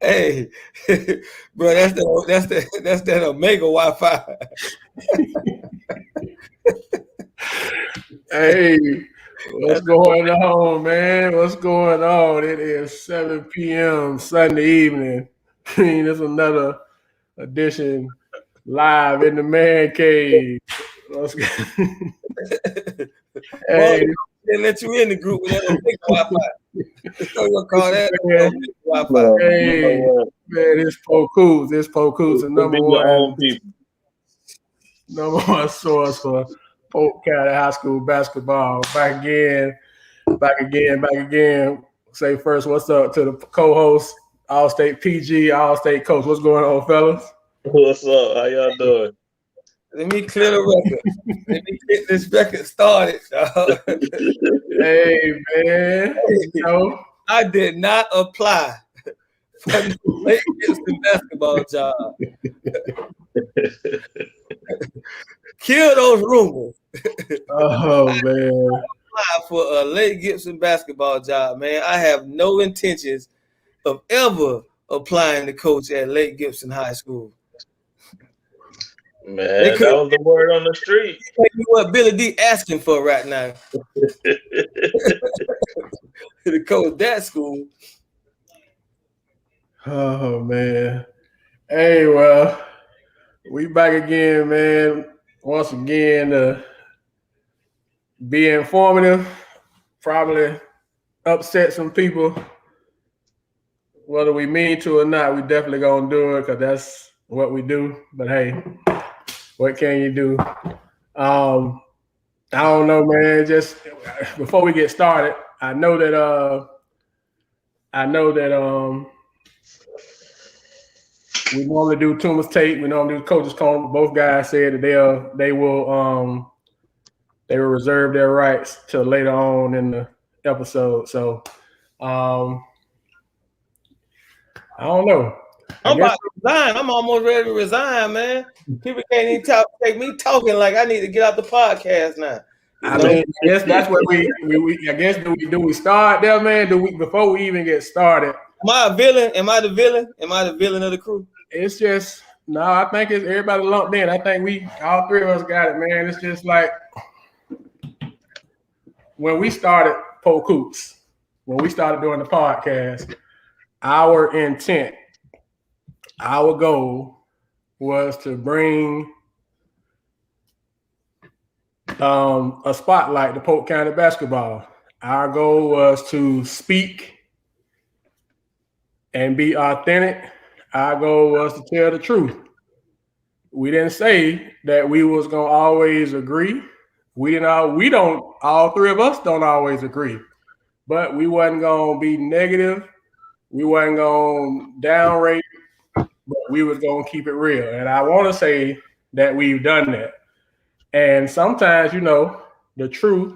Hey, bro, that's that Omega Wi-Fi. Hey, what's going on, man? What's going on? It is 7 p.m. Sunday evening. It's another edition live in the man cave. Let's go. Boy, Hey, they let you in the group with that Omega Wi-Fi. So you'll call that man, Omega Wi-Fi. hey, man, this Podcst. This Podcst, the number one source for Polk County High School basketball. Back again. Say first, what's up to the co-host, All-State PG, All-State coach. What's going on, fellas? What's up? How y'all doing? Let me clear the record. Let me get this record started. Hey, man. I did not apply for the Lake Gibson basketball job. Kill those rumors. Oh, man. Apply for a Lake Gibson basketball job, man. I have no intentions of ever applying to coach at Lake Gibson High School. Man, that was the word on the street. What Billy D asking for right now. To coach that school. Oh, man. Hey, well, we back again, man. Once again, to be informative, probably upset some people. Whether we mean to or not, we definitely gonna do it because that's what we do. But hey, what can you do? I don't know, man. Just before we get started, I know that we normally do Tuma's tape. We normally do Coach's Corner. Both guys said that they will reserve their rights till later on in the episode. So I don't know. I'm about to resign. I'm almost ready to resign, man. People can't even take me talking like I need to get out the podcast now. I mean, I guess that's what we I guess do we start there, man? Before we even get started? Am I a villain? Am I the villain? Am I the villain of the crew? It's just no, I think it's everybody lumped in. I think all three of us got it, man. It's just like when we started Podcst, when we started doing the podcast, our intent, our goal was to bring a spotlight to Polk County basketball. Our goal was to speak and be authentic. Our goal was to tell the truth. We didn't say that we was gonna always agree. All three of us don't always agree, but we wasn't gonna be negative. We wasn't gonna downrate, but we was gonna keep it real. And I want to say that we've done that. And sometimes, the truth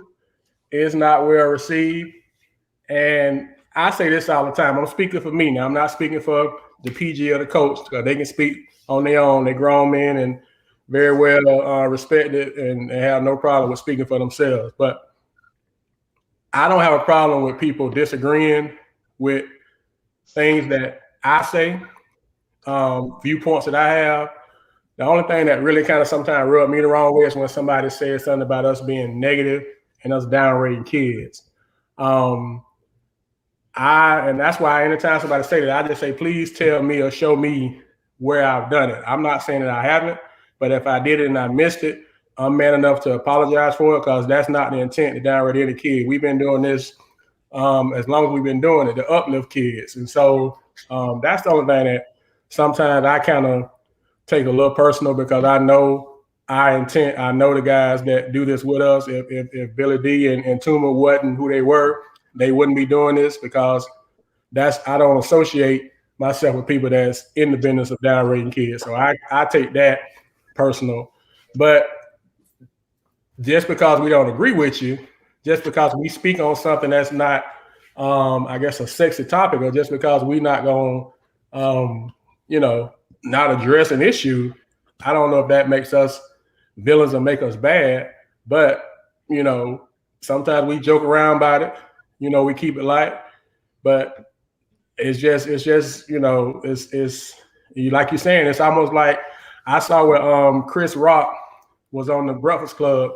is not well received. And I say this all the time. I'm speaking for me now. I'm not speaking for the PG or the coach because they can speak on their own. They're grown men and very well respected and have no problem with speaking for themselves. But I don't have a problem with people disagreeing with things that I say, viewpoints that I have. The only thing that really kind of sometimes rubs me the wrong way is when somebody says something about us being negative and us downrating kids. And that's why anytime somebody say that, I just say, please tell me or show me where I've done it. I'm not saying that I haven't, but if I did it and I missed it, I'm man enough to apologize for it because that's not the intent to downrate any kid. We've been doing this as long as we've been doing it, to uplift kids. And so that's the only thing that sometimes I kind of take a little personal because I know our intent. I know the guys that do this with us. If Billy D and Tuma wasn't who they were, they wouldn't be doing this because I don't associate myself with people that's in the business of downrating kids. So I take that personal. But just because we don't agree with you, just because we speak on something that's not, I guess, a sexy topic, or just because we're not going to, not address an issue, I don't know if that makes us villains or make us bad. But, sometimes we joke around about it. We keep it light. But it's just it's like you're saying, it's almost like I saw where Chris Rock was on the Breakfast Club,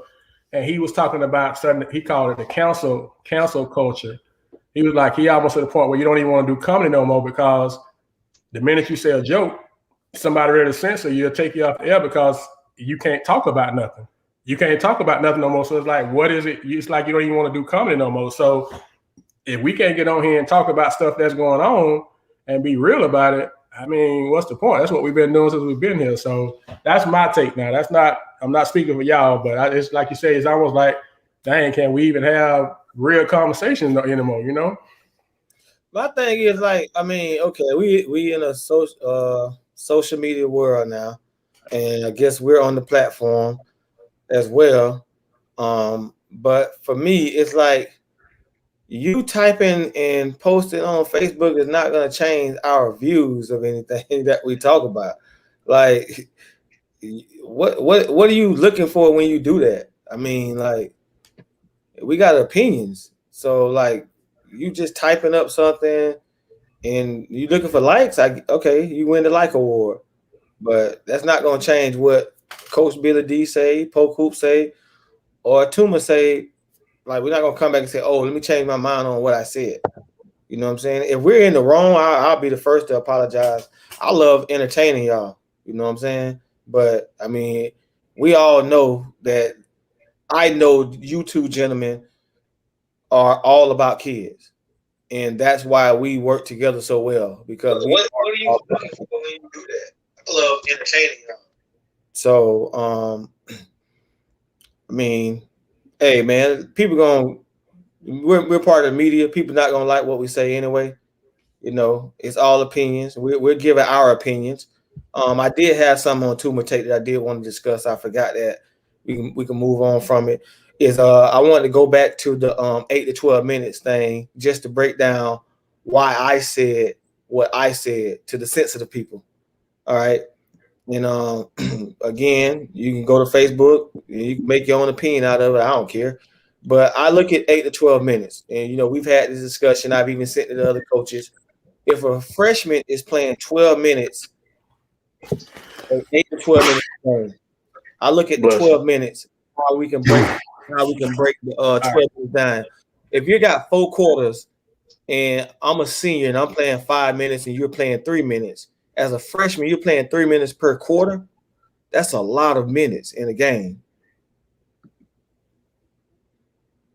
and he was talking about something. He called it the cancel culture. He was like, he almost at the point where you don't even want to do comedy no more, because the minute you say a joke, somebody ready to censor you, take you off the air because you can't talk about nothing. You can't talk about nothing no more. So it's like, what is it? It's like you don't even want to do comedy no more. So if we can't get on here and talk about stuff that's going on and be real about it, I mean, what's the point? That's what we've been doing since we've been here. So that's my take now. I'm not speaking for y'all, but it's like you say, it's almost like, dang, can we even have real conversations anymore, you know? My thing is like, I mean, okay, we in a social media world now, and I guess we're on the platform as well. But for me, it's like, you typing and posting on Facebook is not going to change our views of anything that we talk about. Like, what are you looking for when you do that? I mean, like, we got opinions. So like, you just typing up something and you looking for likes. Okay, you win the like award. But that's not going to change what Coach Billy D say, Polk Hoop say, or Tuma say. Like, we're not gonna come back and say, "Oh, let me change my mind on what I said." You know what I'm saying? If we're in the wrong, I'll be the first to apologize. I love entertaining y'all. You know what I'm saying? But I mean, we all know that. I know you two gentlemen are all about kids, and that's why we work together so well. Because what do you looking for when you do that? I love entertaining y'all. So, I mean. Hey man, we're part of the media. People not gonna like what we say anyway. You know, it's all opinions. We're giving our opinions. I did have some on Tuma Take that I did want to discuss. I forgot that we can move on from it. I wanted to go back to the 8 to 12 minutes thing just to break down why I said what I said to the sensitive people. All right. And again, you can go to Facebook, you can make your own opinion out of it. I don't care. But I look at 8 to 12 minutes. And, you know, we've had this discussion. I've even sent it to other coaches. If a freshman is playing 12 minutes, 8 to 12 minutes, I look at the 12 minutes, how we can break the 12 minutes down. If you got 4 quarters and I'm a senior and I'm playing 5 minutes and you're playing 3 minutes, as a freshman, you're playing 3 minutes per quarter. That's a lot of minutes in a game.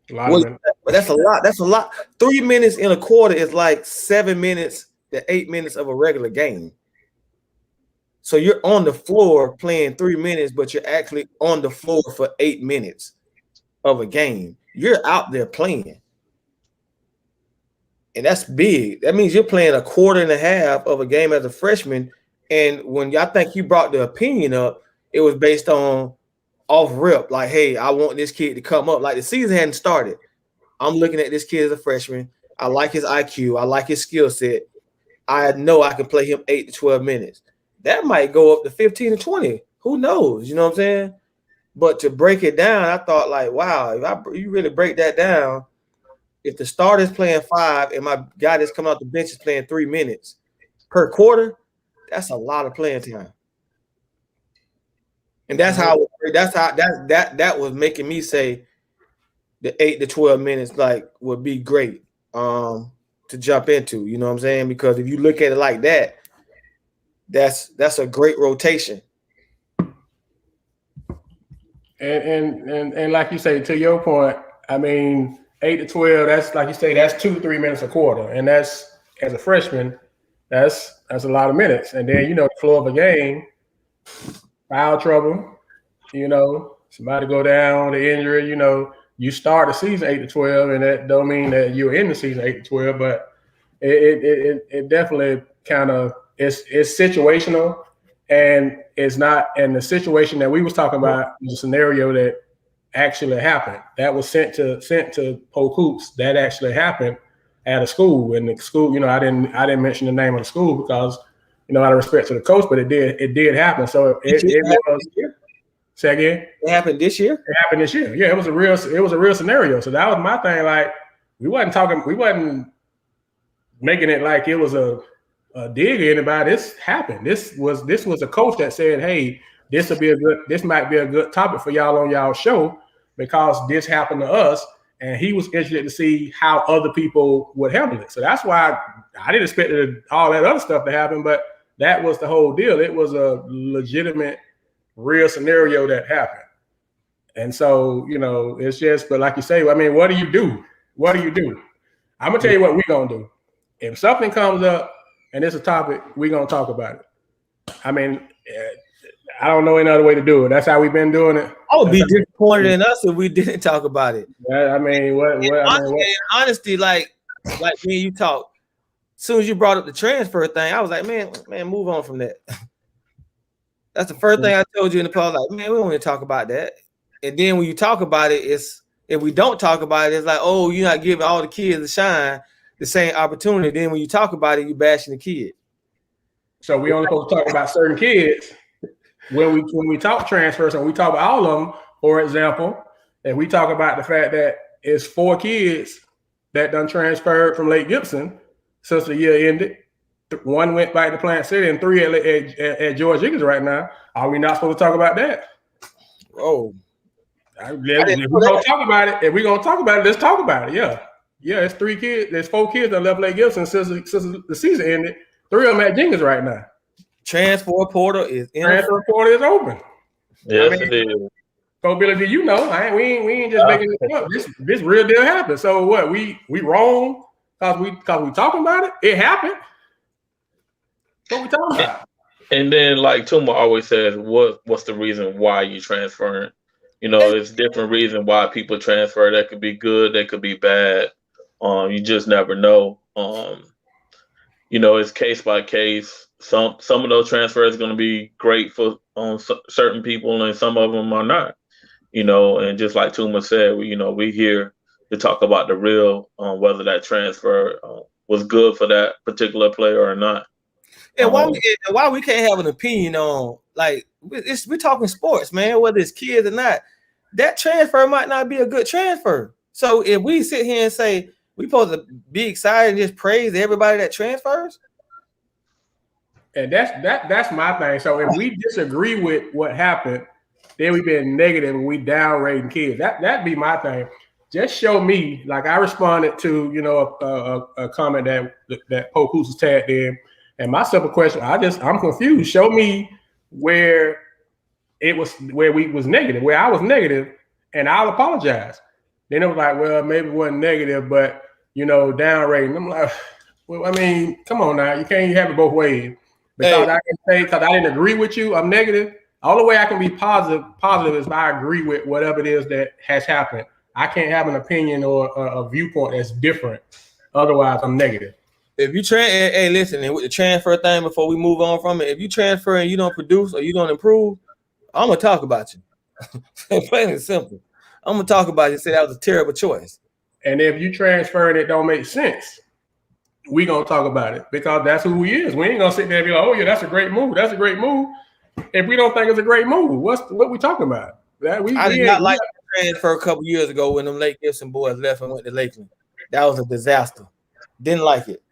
But that's a lot. That's a lot. 3 minutes in a quarter is like 7 minutes to 8 minutes of a regular game. So you're on the floor playing 3 minutes, but you're actually on the floor for 8 minutes of a game. You're out there playing. And that's big. That means you're playing a quarter and a half of a game as a freshman. And when I think you brought the opinion up, it was based on off rip. Like, hey, I want this kid to come up. Like, the season hadn't started. I'm looking at this kid as a freshman. I like his IQ. I like his skill set. I know I can play him 8 to 12 minutes. That might go up to 15 to 20. Who knows? You know what I'm saying? But to break it down, I thought, like, wow, if you really break that down, if the starter's playing 5 and my guy that's coming out the bench is playing 3 minutes per quarter, that's a lot of playing time. And that was making me say the 8 to 12 minutes like would be great to jump into. You know what I'm saying? Because if you look at it like that, that's a great rotation. And like you say, to your point, I mean, 8 to 12, that's like you say, that's 2-3 minutes a quarter. And that's, as a freshman, that's a lot of minutes. And then, you know, the flow of a game, foul trouble, you know, somebody go down, the injury, you know, you start the season 8 to 12, and that don't mean that you're in the season 8 to 12, but it definitely kind of it's situational, and it's not. And the situation that we was talking about was a scenario that actually happened. That was sent to Polk Hoops. That actually happened at a school. And the school, you know, I didn't mention the name of the school because, you know, out of respect to the coach, but it did happen. So it was. Say again? It happened this year? It happened this year. Yeah, it was a real scenario. So that was my thing. Like, we wasn't making it like it was a dig at anybody. This happened. This was a coach that said, "Hey, this might be a good topic for y'all on y'all show because this happened to us." And he was interested to see how other people would handle it. So that's why I didn't expect all that other stuff to happen, but that was the whole deal. It was a legitimate, real scenario that happened. And so, it's just, but like you say, I mean, what do you do? What do you do? I'm going to tell you what we're going to do. If something comes up and it's a topic, we're going to talk about it. I mean, I don't know any other way to do it. That's how we've been doing it. I would be disappointed in us if we didn't talk about it. I mean, honesty, like me and you talk. As soon as you brought up the transfer thing, I was like, man, move on from that. That's the first thing I told you in the post. Like, man, we don't want to talk about that. And then when you talk about it, if we don't talk about it, it's like, oh, you're not giving all the kids a shine, the same opportunity. Then when you talk about it, you bashing the kid. So we only supposed to talk about certain kids. When we talk transfers and we talk about all of them, for example, and we talk about the fact that it's 4 kids that done transferred from Lake Gibson since the year ended. 1 went back to Plant City and 3 at George Higgins right now. Are we not supposed to talk about that? Oh, if we're gonna talk about it, let's talk about it. Yeah, it's 3 kids. There's 4 kids that left Lake Gibson since the season ended. 3 of them at Jenkins right now. Transfer portal is open. Yes, it is. So Billy, do you know? We ain't just making it up. This real deal happened. So what? We wrong because we talking about it. It happened. What we talking about? And then, like Tuma always says, what's the reason why you transferring? There's different reasons why people transfer. That could be good. That could be bad. You just never know. It's case by case. Some of those transfers are going to be great for certain people, and some of them are not. And just like Tuma said, we here to talk about the real, whether that transfer was good for that particular player or not. And why we can't have an opinion on, like, we're talking sports, man, whether it's kids or not. That transfer might not be a good transfer. So if we sit here and say we supposed to be excited and just praise everybody that transfers. And that's my thing. So if we disagree with what happened, then we've been negative and we downrating kids. That'd be my thing. Just show me, like I responded to, a comment that Polk was tagged in. And my simple question, I'm confused. Show me where we was negative, where I was negative, and I'll apologize. Then it was like, well, maybe it wasn't negative, but downrating. I'm like, well, I mean, come on now, you can't have it both ways. Because I can say, because I didn't agree with you, I'm negative. All the way I can be positive is if I agree with whatever it is that has happened. I can't have an opinion or a viewpoint that's different. Otherwise, I'm negative. If you listen, and with the transfer thing, before we move on from it, if you transfer and you don't produce or you don't improve, I'm gonna talk about you. Plain and simple. I'm gonna talk about you and say that was a terrible choice. And if you transfer and it don't make sense, we gonna talk about it because that's who we is. We ain't gonna sit there and be like, oh yeah, that's a great move. That's a great move. If we don't think it's a great move, what we talking about? I did not like the transfer a couple years ago when them Lake Gibson boys left and went to Lakeland. That was a disaster. Didn't like it.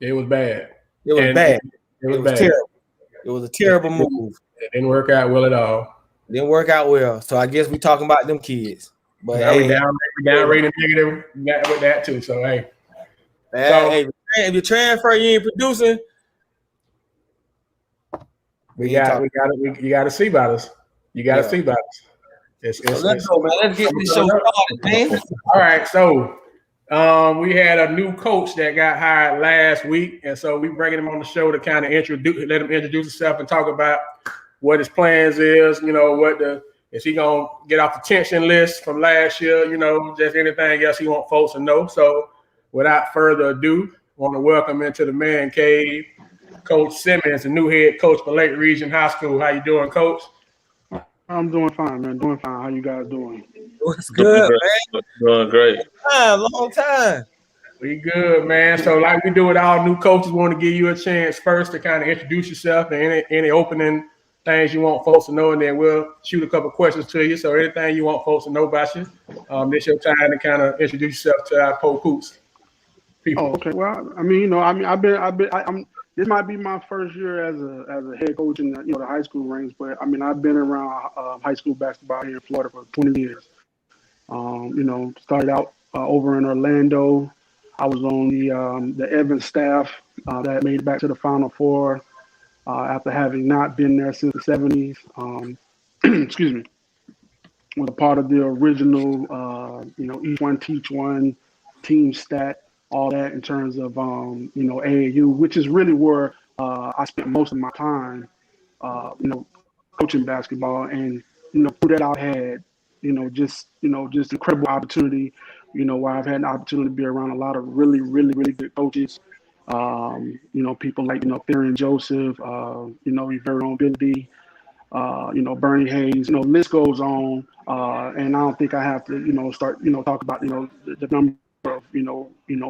It was bad. It was bad. It was bad. Terrible. It was a terrible move. It didn't work out well at all. Didn't work out well. So I guess we talking about them kids. But now we down rated negative with that too. So hey. If you transfer, you ain't producing. You got to see about us. You got to see about us. Let's go, man. Let's get this show started, man. All right, so we had a new coach that got hired last week, and so we bringing him on the show to kind of let him introduce himself and talk about what his plans is. Is he gonna get off the tension list from last year? Just anything else he want folks to know. So without further ado, I want to welcome into the man cave, Coach Simmons, the new head coach for Lake Region High School. How you doing, Coach? I'm doing fine, man. Doing fine. How you guys doing? What's good, man? Doing great. Long time. We good, man. So like we do with all new coaches, want to give you a chance first to kind of introduce yourself and any opening things you want folks to know, and then we'll shoot a couple questions to you. So anything you want folks to know about you, this your time to kind of introduce yourself to our Polk Hoops. people. Oh, okay. Well, I mean, I'm. This might be my first year as a head coach in the high school ranks, but I mean, I've been around high school basketball here in Florida for 20 years. Started out over in Orlando. I was on the Evans staff that made it back to the Final Four after having not been there since the 70s. Excuse me. Was a part of the original, each one teach one, team stat, all that in terms of AAU, which is really where I spent most of my time, coaching basketball, and through that I've had, just incredible opportunity, where I've had an opportunity to be around a lot of really, really, really good coaches. People like Theron Joseph, your very own Billy, Bernie Hayes, list goes on. And I don't think I have to, start, talk about, the number of,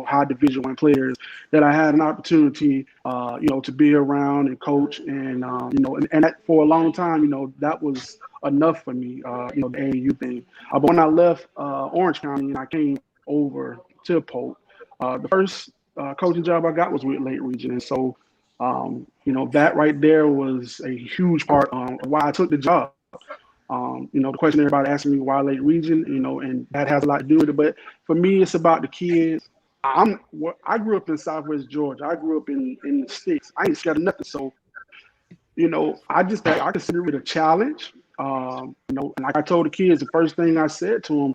high Division I players that I had an opportunity, to be around and coach. And, and that, for a long time, that was enough for me, the AAU thing. But when I left Orange County and I came over to Polk, the first coaching job I got was with Lake Region. And so, that right there was a huge part of why I took the job. The question everybody asking me why Lake Region, and that has a lot to do with it. But for me, it's about the kids. I grew up in Southwest Georgia. I grew up in the sticks. I ain't scared of nothing. So, I consider it a challenge. And like I told the kids, the first thing I said to them,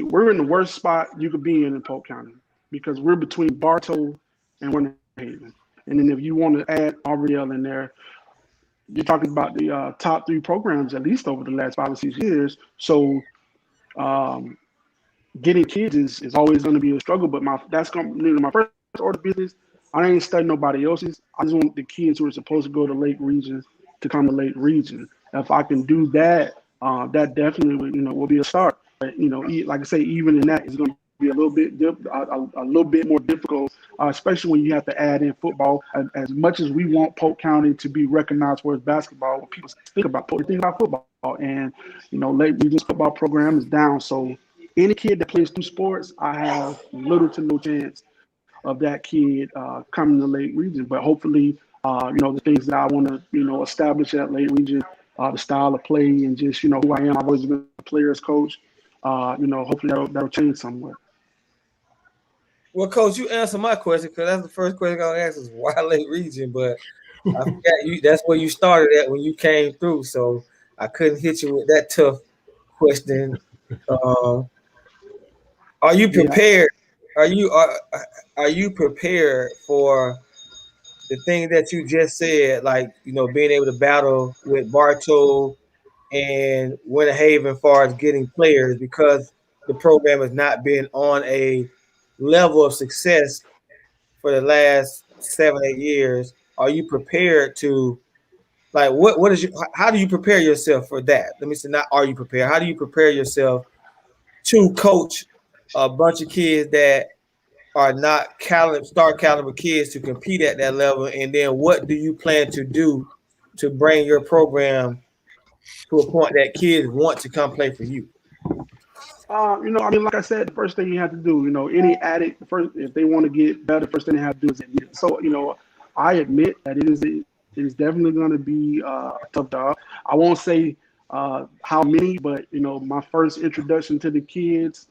we're in the worst spot you could be in Polk County because we're between Bartow and Winter Haven. And then if you want to add Aubriel in there, you're talking about the top three programs at least over the last 5 or 6 years. So getting kids is always going to be a struggle. But my first order of business. I ain't studying nobody else's. I just want the kids who are supposed to go to Lake Region to come to Lake Region. If I can do that, that definitely will be a start. But like I say, even in that, it's going to be a little bit more difficult, especially when you have to add in football. As much as we want Polk County to be recognized for its basketball, when people think about Polk, they think about football. And Lake Region's football program is down. So any kid that plays two sports, I have little to no chance of that kid coming to Lake Region. But hopefully, the things that I want to establish at Lake Region, the style of play, and just who I am. I've always been a player's coach. Hopefully that'll change somewhat. Well, Coach, you answered my question because that's the first question I'm gonna ask is why Lake Region, but I forgot that's where you started at when you came through, so I couldn't hit you with that tough question. Are you prepared? Are you prepared for the thing that you just said, like being able to battle with Bartow and Winter Haven as far as getting players because the program has not been on a level of success for the last 7-8 years? Are you prepared to how do you prepare yourself for that? Let me say, not are you prepared? How do you prepare yourself to coach a bunch of kids that are not star caliber kids to compete at that level? And then what do you plan to do to bring your program to a point that kids want to come play for you? Like I said, the first thing you have to do, any addict, if they want to get better, the first thing they have to do is admit it. So, I admit that it is definitely going to be a tough job. I won't say how many, but, my first introduction to the kids,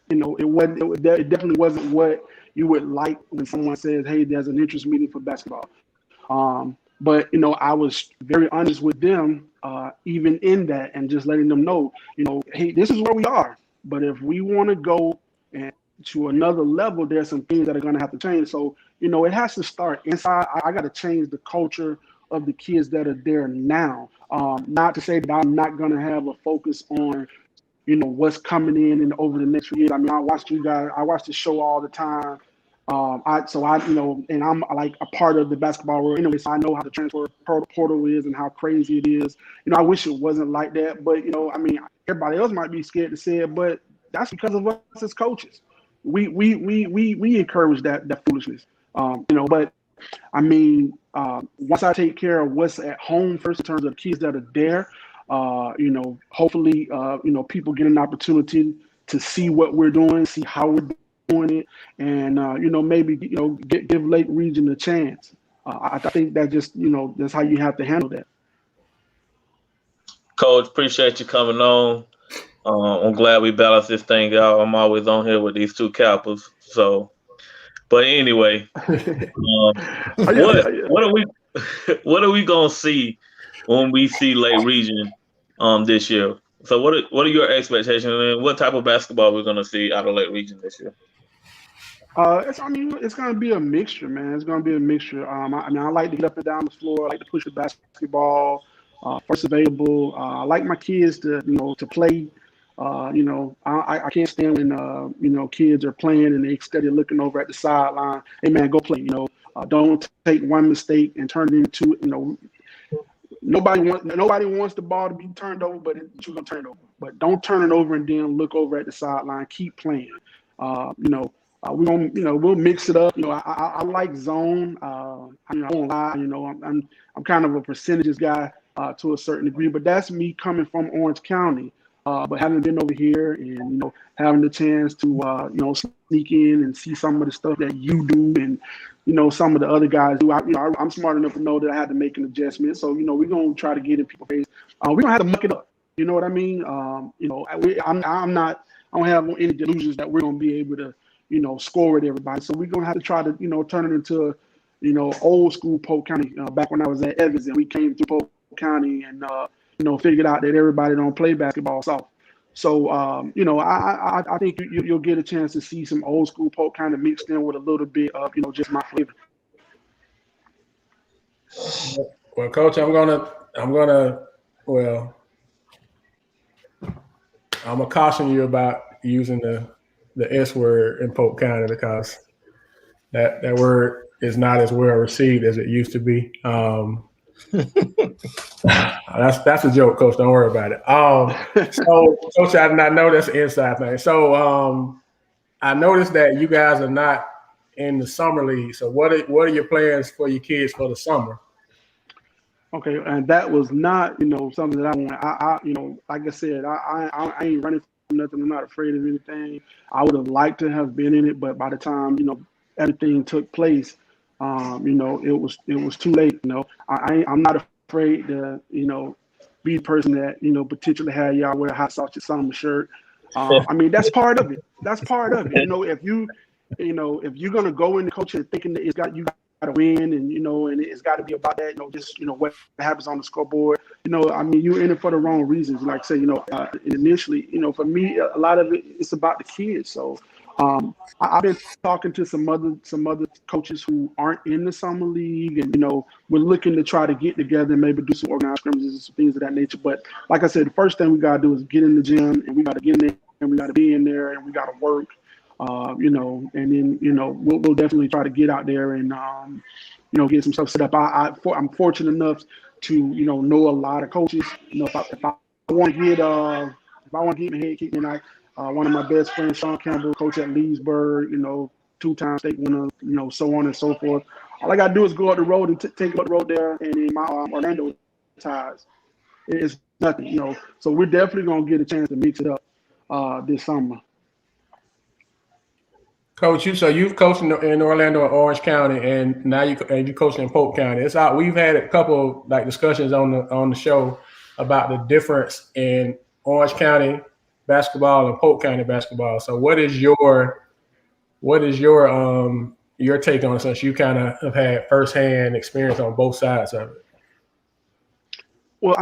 it definitely wasn't what you would like when someone says, hey, there's an interest meeting for basketball. But, I was very honest with them, even in that, and just letting them know, hey, this is where we are. But if we want to go to another level, there's some things that are going to have to change. So, it has to start inside. I got to change the culture of the kids that are there now. Not to say that I'm not going to have a focus on, what's coming in and over the next few years. I mean, I watch the show all the time. And I'm like a part of the basketball world anyway, so I know how the transfer portal is and how crazy it is. I wish it wasn't like that, but everybody else might be scared to say it, but that's because of us as coaches. We encourage that foolishness. But once I take care of what's at home first in terms of kids that are there, hopefully people get an opportunity to see what we're doing, see how we're it, and maybe give Lake Region a chance. I think that just that's how you have to handle that. Coach, appreciate you coming on. I'm glad we balanced this thing out. I'm always on here with these two Kappas. So, but anyway, what are we what are we gonna see when we see Lake Region this year? So what are your expectations, and what type of basketball we're gonna see out of Lake Region this year? It's going to be a mixture, man. It's going to be a mixture. I like to get up and down the floor. I like to push the basketball, first available. I like my kids to play. I can't stand when kids are playing and they steady looking over at the sideline. Hey man, go play. Don't take one mistake and turn it into Nobody wants the ball to be turned over, but you're gonna turn it over. But don't turn it over and then look over at the sideline. Keep playing. We'll mix it up. I like zone. I won't lie. I'm kind of a percentages guy to a certain degree, but that's me coming from Orange County. But having been over here and having the chance to sneak in and see some of the stuff that you do and some of the other guys do, I'm smart enough to know that I had to make an adjustment. So we're gonna try to get in people's face. We're gonna have to muck it up. You know what I mean? I don't have any delusions that we're gonna be able to score with everybody. So we're gonna have to try to turn it into old school Polk County. Back when I was at Evans and we came through Polk County and figured out that everybody don't play basketball soft. So, I think you'll get a chance to see some old school Polk kind of mixed in with a little bit of, just my flavor. Well, Coach, I'm gonna caution you about using the S word in Polk County because that word is not as well received as it used to be. That's a joke, Coach. Don't worry about it. So, Coach, I did not know that's an inside thing. So, I noticed that you guys are not in the summer league. So, what are your plans for your kids for the summer? Okay, and that was not something that I want. Like I said, I ain't running from nothing. I'm not afraid of anything. I would have liked to have been in it, but by the time everything took place, it was too late. I'm not afraid to be the person that potentially had y'all wear a hot sausage summer shirt. That's part of it. That's part of it. If you're gonna go into coaching thinking that you got to win and and it's got to be about that. Just what happens on the scoreboard. You're in it for the wrong reasons. Like I say, initially, for me, a lot of it's about the kids. So. I've been talking to some other coaches who aren't in the summer league, and we're looking to try to get together and maybe do some organized scrimmages and some things of that nature. But like I said, the first thing we gotta do is get in the gym, and we gotta get in there, and we gotta be in there, and we gotta work, and then we'll definitely try to get out there and get some stuff set up. I'm fortunate enough to know a lot of coaches. If I want to get my head kicked in, one of my best friends, Sean Campbell, coach at Leesburg, 2-time state winner, so on and so forth. All I got to do is go up the road and take up the road there, and in my Orlando ties, it's nothing, So we're definitely going to get a chance to mix it up this summer. Coach, you've coached in Orlando and Orange County, and now you coaching in Polk County. We've had a couple of discussions on the show about the difference in Orange County basketball and Polk County basketball. So what is your take on it, since you kind of have had firsthand experience on both sides of it? Well,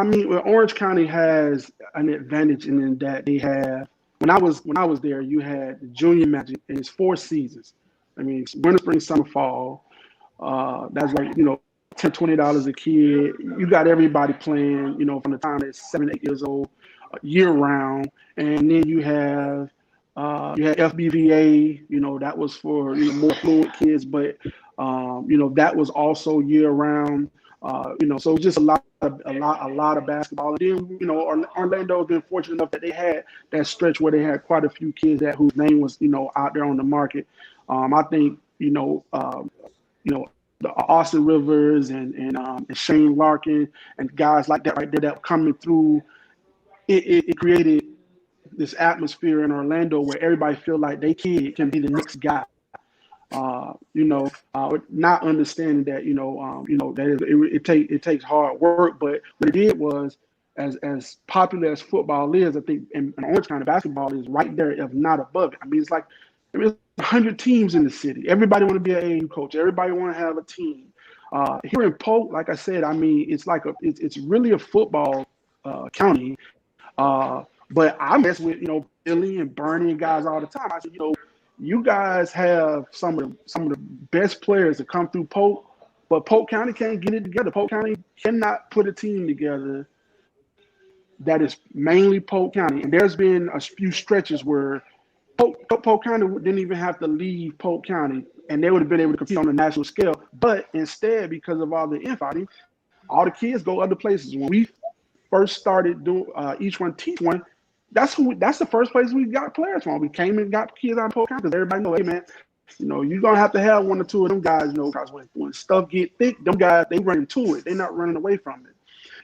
Orange County has an advantage in that they have. When I was there, you had the Junior Magic, and it's 4 seasons. Winter, spring, summer, fall. That's like $10, $20 a kid. You got everybody playing. From the time they're 7, 8 years old. Year round, and then you had FBVA, that was for more fluid kids, but that was also year round. So just a lot of basketball. And then Orlando has been fortunate enough that they had that stretch where they had quite a few kids whose name was out there on the market. I think the Austin Rivers and Shane Larkin and guys like that right there that were coming through. It created this atmosphere in Orlando where everybody feel like they kid can be the next guy. Not understanding that that it takes hard work, but what it did was, as popular as football is, I think in Orange County basketball is right there, if not above it. I mean, it's 100 teams in the city. Everybody want to be an AAU coach. Everybody want to have a team. Here in Polk, like I said, I mean, it's really a football county. But I mess with Billy and Bernie and guys all the time. I said, you guys have some of the best players that come through Polk, but Polk County can't get it together. Polk County cannot put a team together that is mainly Polk County. And there's been a few stretches where Polk County didn't even have to leave Polk County, and they would have been able to compete on a national scale. But instead, because of all the infighting, all the kids go other places. When we first started doing each one teach one, that's the first place we got players from. We came and got kids out of Polk County because everybody know, hey man, you're gonna have to have one or two of them guys, because when stuff get thick, them guys they run into it. They're not running away from it.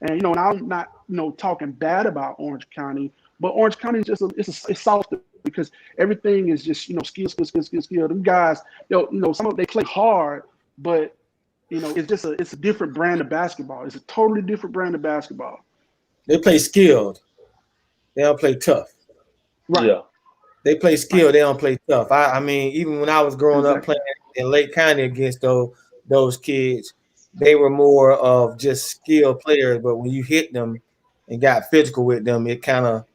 And and I'm not talking bad about Orange County, but Orange County is just it's softer because everything is just skill. Them guys, some of they play hard, but it's a different brand of basketball. It's a totally different brand of basketball. They play skilled. They don't play tough. Right. Yeah. They play skilled. They don't play tough. I mean, even when I was growing up playing in Lake County against those kids, they were more of just skilled players. But when you hit them and got physical with them, it kind of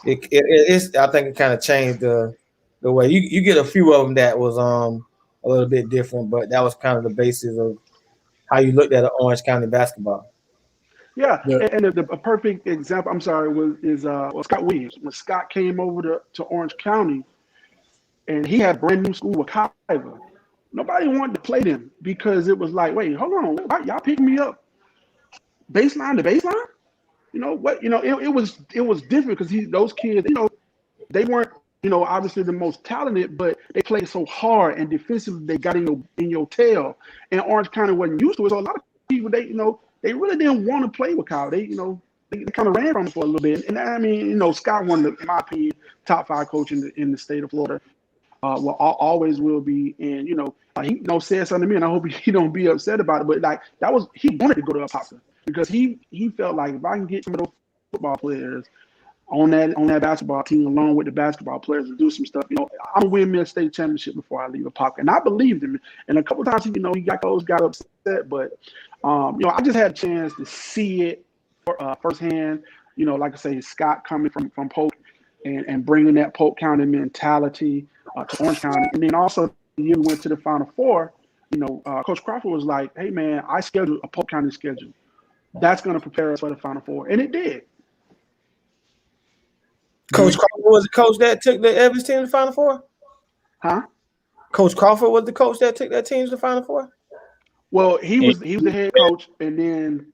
I think it kind of changed the way you get a few of them that was a little bit different, but that was kind of the basis of how you looked at Orange County basketball. Yeah. And a perfect example, I'm sorry, was Scott Williams. When Scott came over to Orange County, and he had a brand new school with Kaiva, nobody wanted to play them because it was like, wait, hold on, why y'all picking me up baseline to baseline? It was different because those kids, they weren't, obviously the most talented, but they played so hard and defensively they got in your tail. And Orange County wasn't used to it, so a lot of people they really didn't want to play with Kyle. They kind of ran from him for a little bit. And I mean, Scott won in my opinion, top 5 coach in the state of Florida. Always will be. And he said something to me, and I hope he don't be upset about it. But he wanted to go to Apopka because he felt like if I can get some of those football players on that basketball team along with the basketball players and do some stuff, I'm gonna win me a state championship before I leave Apopka. And I believed him. And a couple of times he got upset, but I just had a chance to see it firsthand. Like I say, Scott coming from Polk and bringing that Polk County mentality to Orange County. And then also the year we went to the Final Four, Coach Crawford was like, hey man, I scheduled a Polk County schedule. That's going to prepare us for the Final Four. And it did. Coach Crawford was the coach that took the Evans team to the Final Four? Huh? Coach Crawford was the coach that took that team to the Final Four? Well, he was the head coach, and then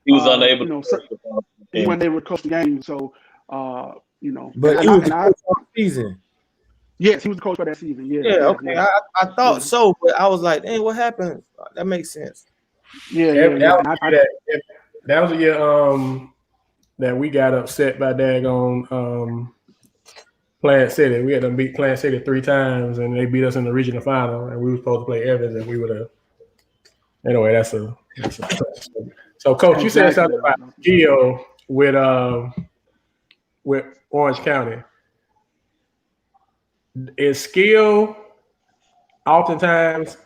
he was unable. He wasn't able to coach the game, so But he was the coach for the season. Yes, he was the coach for that season. Yeah. Okay. Yeah. I thought so, but I was like, "Hey, what happened?" That makes sense. That was a year that we got upset by daggone Plant City. We had to beat Plant City 3 times, and they beat us in the regional final, and we were supposed to play Evans, and we would have. Anyway, that's a so, Coach, you said something about skill with Orange County. Is skill oftentimes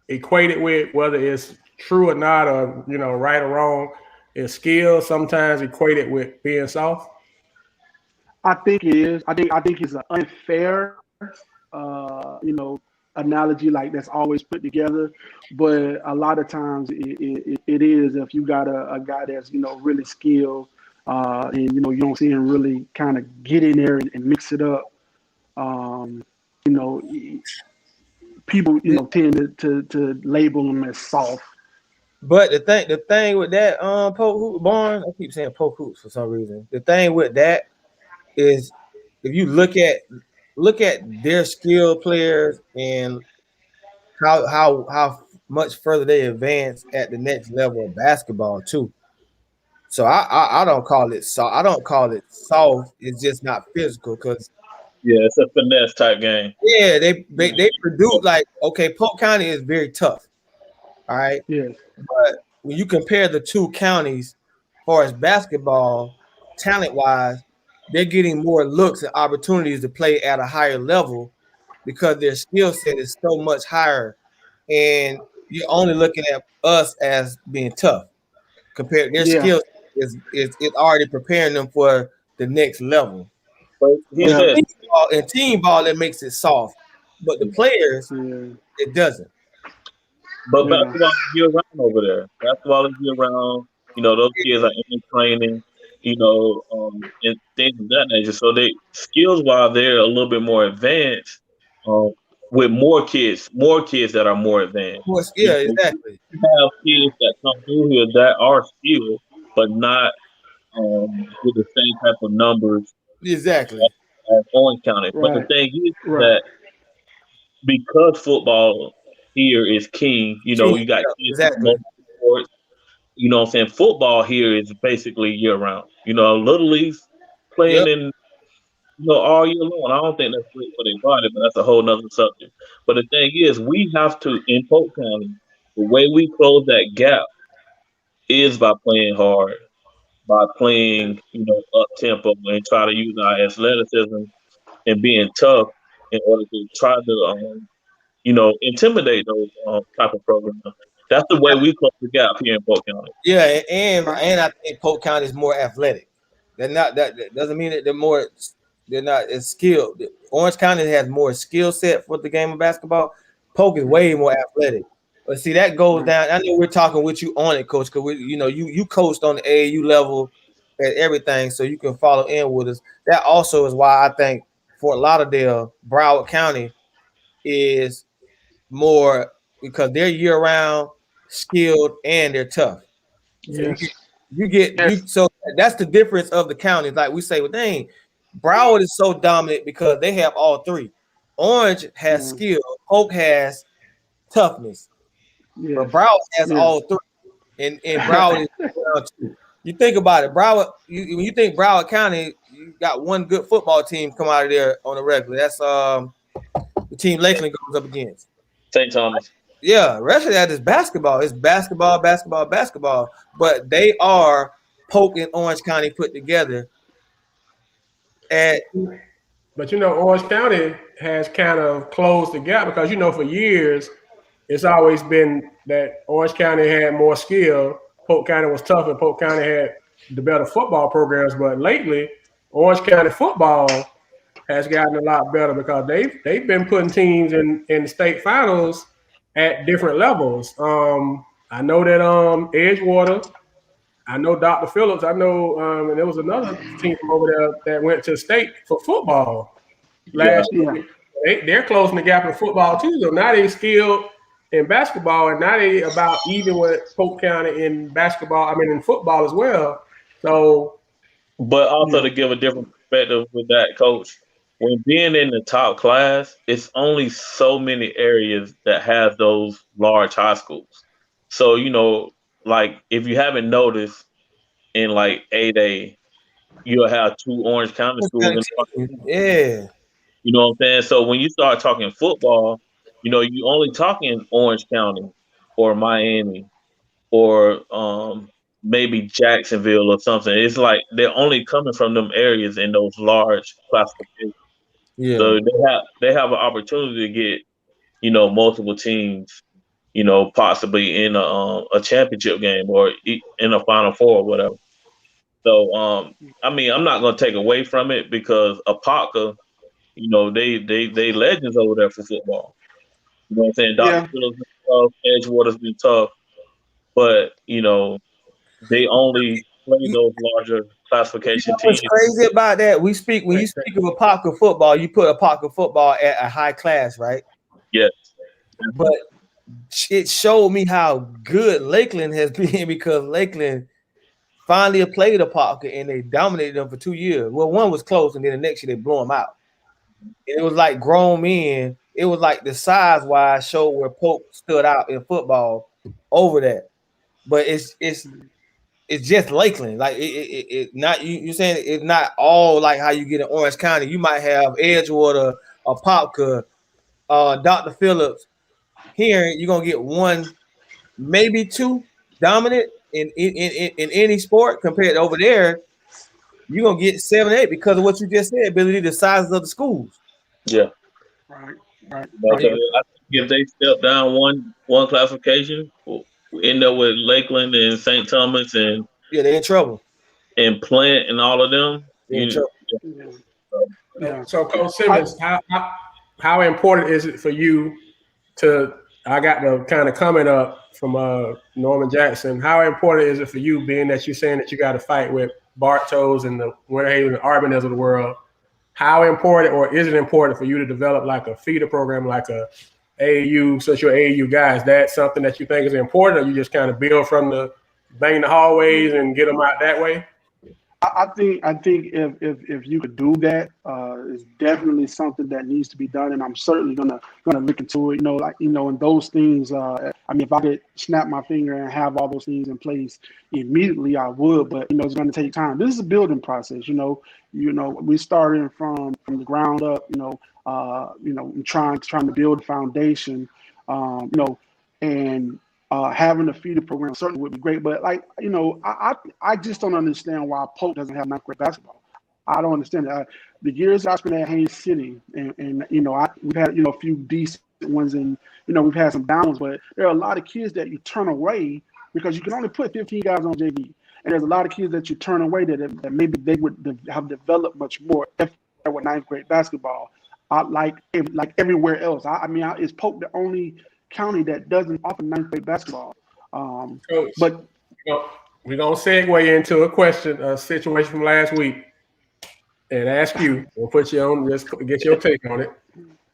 equated with whether it's true or not, or right or wrong? Is skill sometimes equated with being soft? I think it is. I think it's an unfair, analogy like that's always put together, but a lot of times it is. If you got a guy that's really skilled, and you don't see him really kind of get in there and mix it up, people tend to label him as soft. But the thing with that Polk Hoop Barn, I keep saying Polk Hoops for some reason. The thing with that is if you look at their skilled players and how much further they advance at the next level of basketball too. So I don't call it so I don't call it soft. It's just not physical because Yeah, it's a finesse type game. yeah, they produce like okay, Polk County is very tough. All right. Yes. But when you compare the two counties, as far as basketball, talent wise, they're getting more looks and opportunities to play at a higher level because their skill set is so much higher. And you're only looking at us as being tough compared their Yeah. skill is already preparing them for the next level. But But here's Yeah. the in team ball, it makes it soft. But the players, Yeah. it doesn't. But Yeah. basketball is year round over there. Basketball is year round. You know, those kids are in training, and things of that nature. So they skills wise they're a little bit more advanced, um, with more kids that are more Of advanced. course, You yeah, know, exactly. we have kids that come through here that are skilled, but not with the same type of numbers Exactly. as Orange County. But the Right. thing is Right. that because football here is king, Team, you got yeah, kids from exactly. multiple sports. You know what I'm saying? Football here is basically year round. Little leagues playing Yep. in all year long. I don't think that's great for their body, but that's a whole nother subject. But the thing is, we have to in Polk County. The way we close that gap is by playing hard, by playing up tempo, and try to use our athleticism and being tough in order to try to intimidate those type of programs. That's the way we close the gap here in Polk County. Yeah, and I think Polk County is more athletic. They're not that doesn't mean that they're not as skilled. Orange County has more skill set for the game of basketball. Polk is way more athletic. But see, that goes Right. down. I know we're talking with you on it, coach, because you coached on the AAU level and everything, so you can follow in with us. That also is why I think Fort Lauderdale, Broward County is more because they're year round, skilled, and they're tough. So Yes. you get Yes. you so that's the difference of the counties. Like we say, well, dang, Broward is so dominant because they have all three. Orange has Yeah. skill, Polk has toughness, but Yes. Broward has Yeah. all three. And Broward is round two. You think about it, when you think Broward County, you got one good football team come out of there on a regular. That's the team Lakeland goes up against. St. Thomas. Yeah, the rest of that is basketball. It's basketball, basketball, basketball. But they are Polk and Orange County put together. And But Orange County has kind of closed the gap because for years it's always been that Orange County had more skill. Polk County was tough, and Polk County had the better football programs. But lately, Orange County football has gotten a lot better because they've been putting teams in the state finals at different levels. I know that Edgewater, I know Dr. Phillips, I know, and there was another team from over there that went to state for football Yeah. last Yeah. year. They're closing the gap in football too. So now they skilled in basketball, and now they about even with Polk County in basketball. I mean in football as well. So But also Yeah. to give a different perspective with that, coach, when being in the top class, it's only so many areas that have those large high schools. So, like if you haven't noticed in like 8A, you'll have two Orange County schools yeah, you know what I'm saying? So when you start talking football, you only talking Orange County or Miami or maybe Jacksonville or something. It's like they're only coming from them areas in those large classifications. yeah. So they have an opportunity to get multiple teams, possibly in a championship game or in a Final Four or whatever. So I mean, I'm not going to take away from it because Apopka, they legends over there for football. You know what I'm saying? Dr. Yeah. Phillips been tough, Edgewater's been tough, but they only play You, those larger you classification know what's teams. crazy about that? When you speak of a pocket football, you put a pocket football at a high class, right? Yes. But it showed me how good Lakeland has been because Lakeland finally played a pocket and they dominated them for 2 years. Well, one was close, and then the next year they blew them out. And it was like grown men. It was like the size wise showed where Polk stood out in football over that. But it's it's just Lakeland. Like it not you saying it's not all like how you get in Orange County. You might have Edgewater or Popka, Dr. Phillips. Here you're gonna get one, maybe two dominant in any sport compared to over there. You're gonna get 7, 8 because of what you just said, Billy, the sizes of the schools. Yeah. Right, right, Okay. right. I think if they step down one classification, we end up with Lakeland and St. Thomas and Yeah, they're in trouble. Plant and all of them. They're in trouble. Yeah. So, Yeah. so Coach Simmons, how important is it for you to? I got the kind of comment up from Norman Jackson. How important is it for you, being that you're saying that you got to fight with Bartos and the Winter Haven and Arboners of the world? How important, or is it important for you to develop like a feeder program, like a AAU, such your AAU guys? That's something that you think is important, or you just kind of build from the bang the hallways and get them out that way? I think if you could do that, it's definitely something that needs to be done, and I'm certainly gonna look into it. And those things. I mean, if I could snap my finger and have all those things in place immediately, I would. But it's going to take time. This is a building process. We starting from the ground up. Trying to build a foundation. And having a feeder program certainly would be great, but I just don't understand why Polk doesn't have ninth grade basketball. I don't understand that. The years I spent at Haines City, and we've had a few decent ones, and we've had some down ones, but there are a lot of kids that you turn away because you can only put 15 guys on JV, and there's a lot of kids that you turn away that maybe they would have developed much more if they were ninth grade basketball. Like everywhere else. Is Polk the only county that doesn't offer ninth grade basketball? Coach, but we're gonna segue into a situation from last week, and ask you. We'll put you on. Just get your take on it.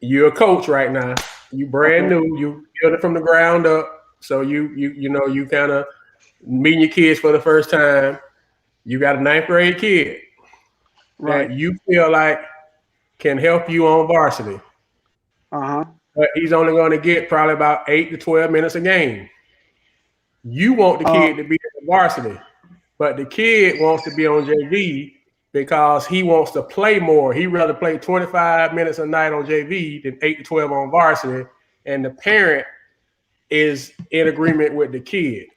You're a coach right now. You brand new. You build it from the ground up. So you kind of meeting your kids for the first time. You got a ninth grade kid that you feel like can help you on varsity. But he's only going to get probably about 8 to 12 minutes a game. You want the kid to be in the varsity, but the kid wants to be on JV because he wants to play more. He'd rather play 25 minutes a night on JV than 8 to 12 on varsity, and the parent is in agreement with the kid.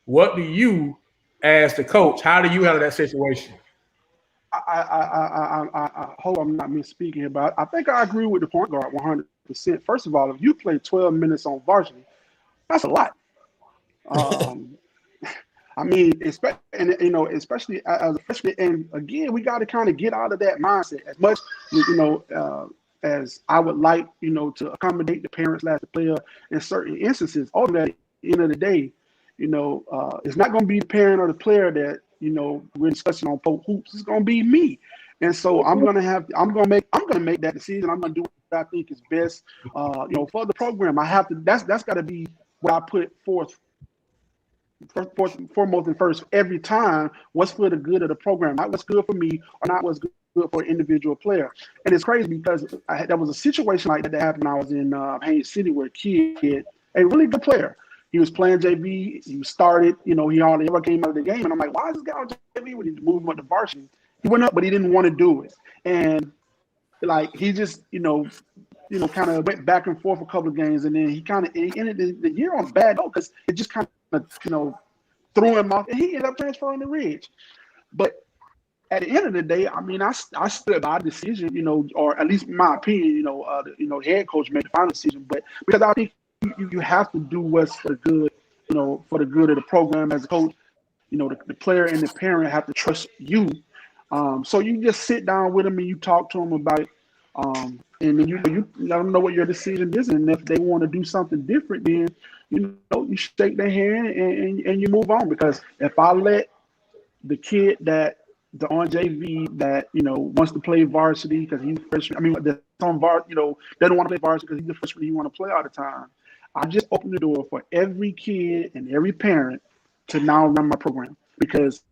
What do you, as the coach, how do you handle that situation? I hope I'm not misspeaking here, but I think I agree with the point guard 100%. First of all, if you play 12 minutes on varsity, that's a lot. Especially as a freshman, and again, we got to kind of get out of that mindset as much, as I would like, to accommodate the parents, the player in certain instances. Ultimately, at the end of the day, it's not going to be the parent or the player that we're discussing on Polk hoops. It's going to be me, and so I'm going to make that decision. I'm going to do what I think is best, for the program. I have to. That's got to be what I put forth. Foremost and first every time, what's for the good of the program, not what's good for me or not what's good for an individual player. And it's crazy because there was a situation like that happened when I was in Haines City where a kid, a really good player, he was playing JV, he started, he hardly ever came out of the game, and I'm like, why is this guy on JV when he's moving up to varsity? He went up, but he didn't want to do it, and he just kind of went back and forth a couple of games, and then he ended the year on a bad note because it just kind of threw him off, and he ended up transferring to Ridge. But at the end of the day, I stood by the decision, or at least in my opinion, the head coach made the final decision. But because I think you have to do what's for the good, for the good of the program as a coach. The player and the parent have to trust you. So you just sit down with them and you talk to them about it. And then you let them know what your decision is, and if they want to do something different, then you shake their hand and you move on. Because if I let the kid that's on JV that wants to play varsity because he's a freshman, that's on doesn't want to play varsity because he's a freshman, he want to play all the time, I just open the door for every kid and every parent to now run my program. Because,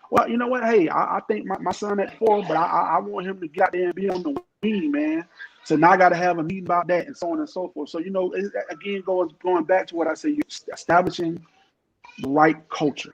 well, you know what? Hey, I think my son at 4, but I want him to get out there and be on the wing, man. So now I got to have a meeting about that and so on and so forth. So, it, again, going back to what I say, establishing the right culture.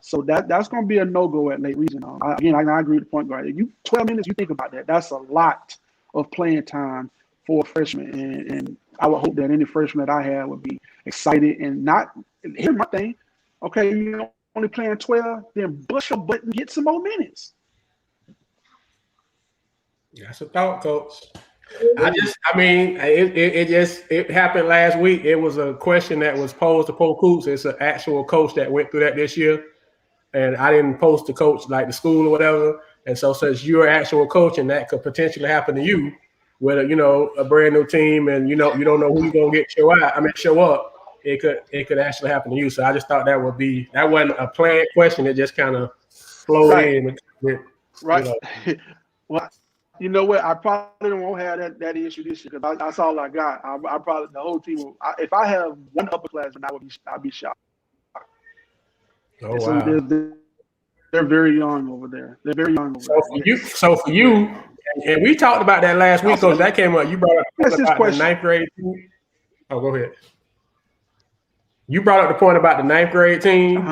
So that's going to be a no-go at late region. I agree with the point guard. If you 12 minutes, you think about that. That's a lot of playing time for a freshman. And I would hope that any freshman that I have would be excited and not. Here's my thing. Okay, you're only playing 12, then bust your butt and get some more minutes. That's a thought, Coach. It happened last week. It was a question that was posed to Polk. It's an actual coach that went through that this year. And I didn't post to coach like the school or whatever. And so since you're an actual coach and that could potentially happen to you with a brand new team and you don't know who you're gonna get show up, it could actually happen to you. So I just thought that wasn't a planned question. It just kind of flowed in. Right. Well, you know what? I probably won't have that issue this year because that's all I got. I probably the whole team. If I have one upperclassman, I'd be shocked. Oh wow! They're very young over there. They're very young over there. So for you, and we talked about that last week, Coach. That came up. You brought up about the ninth grade team. Oh, go ahead. You brought up the point about the ninth grade team.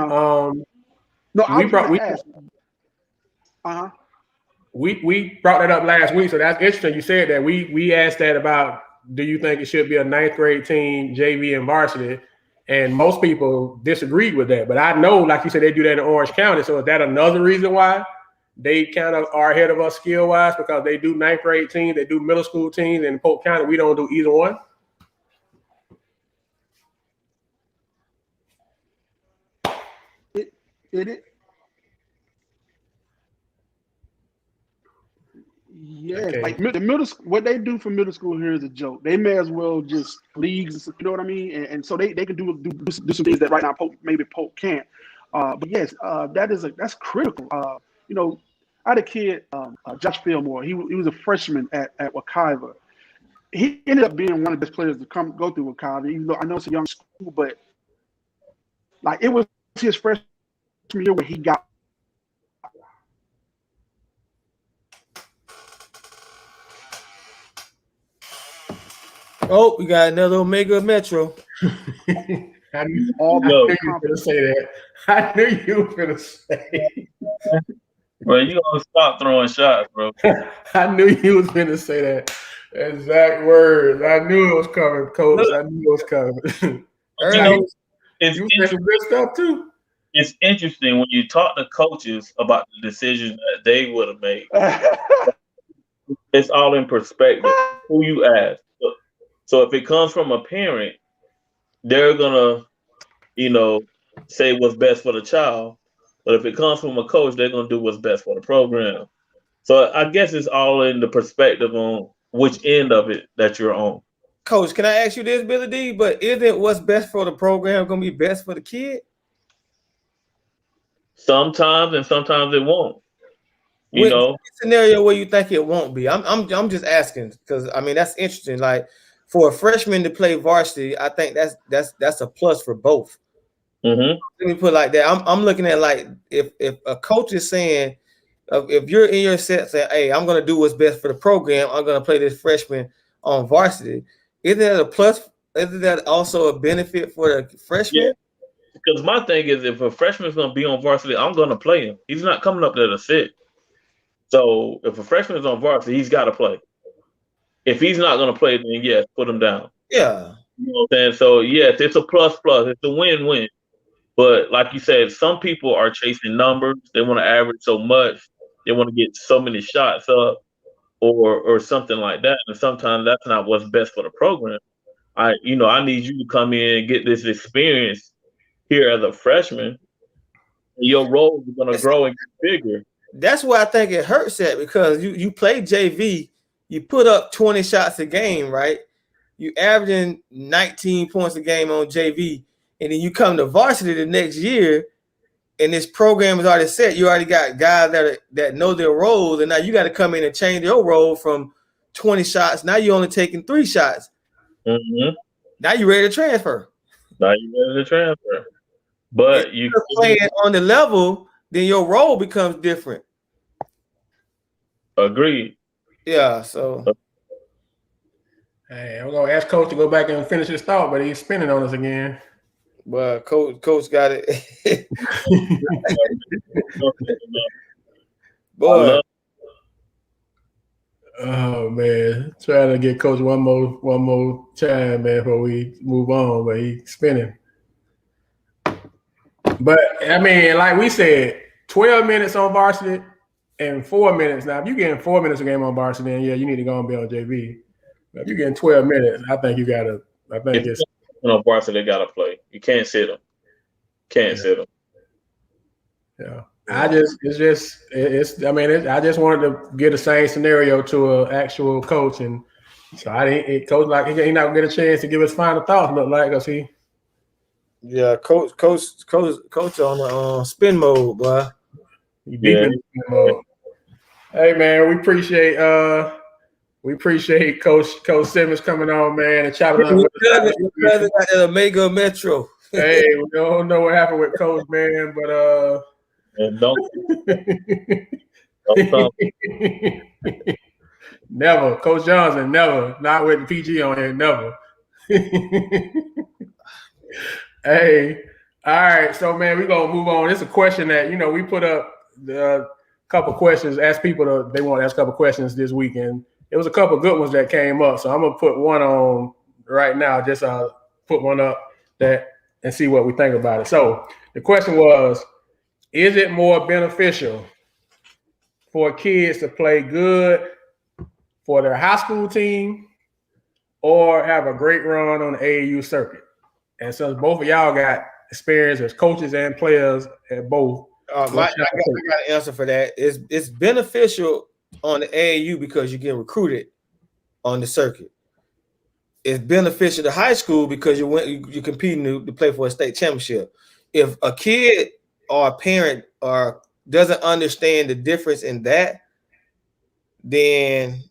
We brought that up last week, so that's interesting. You said that we asked that about. Do you think it should be a ninth grade team, JV and varsity? And most people disagreed with that. But I know, like you said, they do that in Orange County. So is that another reason why they kind of are ahead of us skill-wise? Because they do ninth grade teams, they do middle school teams, and in Polk County, we don't do either one? Yeah, okay. Like the middle school, what they do for middle school here is a joke. They may as well just leagues, you know what I mean? And so they can do some things that right now maybe Polk can't. But yes, that's critical. I had a kid, Josh Fillmore. He was a freshman at Wekiva. He ended up being one of the best players to go through Wekiva. Even though I know it's a young school, but like it was his freshman year where he got. Oh, we got another Omega Metro. I knew you were going to say that. I knew you were going to say. Bro, you gonna stop throwing shots, bro. I knew you was going to say that. Exact words. I knew it was coming, Coach. Look, I knew it was coming. You said some good stuff too. It's interesting when you talk to coaches about the decisions that they would have made. It's all in perspective. Who you ask. So if it comes from a parent, they're gonna, say what's best for the child. But if it comes from a coach, they're gonna do what's best for the program. So I guess it's all in the perspective on which end of it that you're on. Coach, can I ask you this, Billy D? But isn't what's best for the program gonna be best for the kid? Sometimes, and sometimes it won't. Scenario where you think it won't be. I'm just asking because that's interesting. Like for a freshman to play varsity, I think that's a plus for both. Mm-hmm. Let me put it like that. I'm looking at like if a coach is saying, if you're in your set saying, hey, I'm gonna do what's best for the program, I'm gonna play this freshman on varsity. Isn't that a plus? Isn't that also a benefit for the freshman? Yeah. Because my thing is, if a freshman's gonna be on varsity, I'm gonna play him. He's not coming up there to sit. So if a freshman is on varsity, he's got to play. If he's not going to play, then yes, put him down. Yeah. You know what I'm saying? So yes, it's a plus. It's a win-win. But like you said, some people are chasing numbers. They want to average so much. They want to get so many shots up or something like that. And sometimes that's not what's best for the program. I need you to come in and get this experience here as a freshman. Your role is going to grow and get bigger. That's why I think it hurts that because you play JV, you put up 20 shots a game, right? You averaging 19 points a game on JV, and then you come to varsity the next year, and this program is already set. You already got guys that know their roles, and now you got to come in and change your role from 20 shots. Now you're only taking 3 shots. Mm-hmm. Now you're ready to transfer. But if you're playing on the level, then your role becomes different. Agreed. Yeah, so. Hey, I'm going to ask Coach to go back and finish his thought, but he's spinning on us again. But coach got it. Boy. Oh man, trying to get Coach one more time, man, before we move on. But he's spinning. But I mean, like we said, 12 minutes on varsity and 4 minutes. Now, if you're getting 4 minutes a game on varsity, then yeah, you need to go and be on JV. But if you're getting 12 minutes, I think you gotta. I think it's varsity. They gotta play. You can't sit them. Sit them. Yeah. I just wanted to get the same scenario to an actual coach, and so I didn't. Coach like he not gonna get a chance to give his final thoughts. Look like us, he. Yeah, coach on the spin mode, boy. He deep in spin mode. Hey man, we appreciate Coach Simmons coming on, man, and chopping up with us at Omega Metro. Hey, we don't know what happened with Coach, man, but and don't never. Coach Johnson, never. Not with the PG on here, never. Hey, all right. So, man, we're going to move on. It's a question that, we put up a couple questions, asked people they want to ask a couple questions this weekend. It was a couple good ones that came up. So I'm going to put one on right now. Just put one up and see what we think about it. So the question was, is it more beneficial for kids to play good for their high school team or have a great run on the AAU circuit? And since both of y'all got experience as coaches and players at both, I got an answer for that. It's beneficial on the AAU because you get recruited on the circuit. It's beneficial to high school because you're competing to play for a state championship. If a kid or a parent doesn't understand the difference in that, then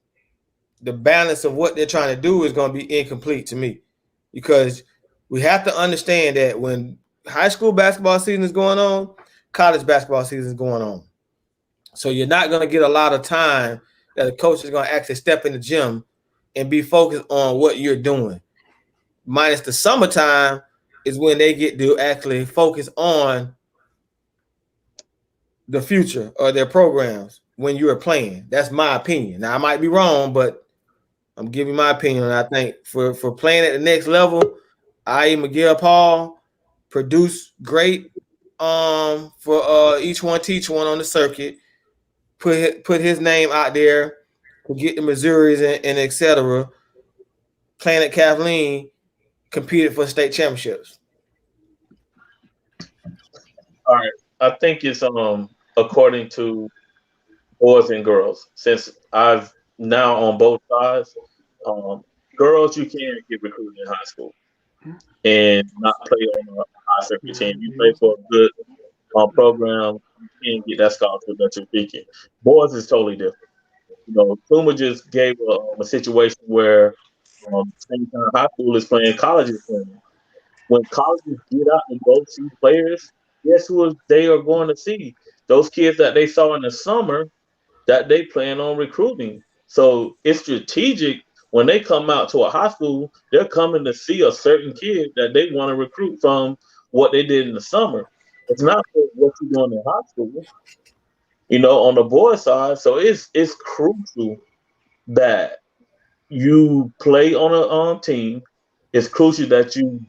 the balance of what they're trying to do is going to be incomplete to me, because we have to understand that when high school basketball season is going on, college basketball season is going on. So you're not going to get a lot of time that a coach is going to actually step in the gym and be focused on what you're doing. Minus the summertime is when they get to actually focus on the future or their programs when you are playing. That's my opinion. Now, I might be wrong, but I'm giving my opinion. And I think for playing at the next level, I.e. Miguel Paul produced great for each one teach one on the circuit, put his name out there to get the Missouris and et cetera. Playing at Kathleen, competed for state championships. All right. I think it's according to boys and girls. Since I've now on both sides, girls you can get recruited in high school and not play on a high circuit team. You play for a good program, you can get that scholarship that you're seeking. Boys is totally different. Tuma just gave a situation where same time high school is playing, college is playing. When colleges get out and go see players, guess who they are going to see? Those kids that they saw in the summer that they plan on recruiting. So it's strategic. When they come out to a high school, they're coming to see a certain kid that they want to recruit from what they did in the summer. It's not for what you're doing in high school, on the boys' side. So it's crucial that you play on a team. It's crucial that you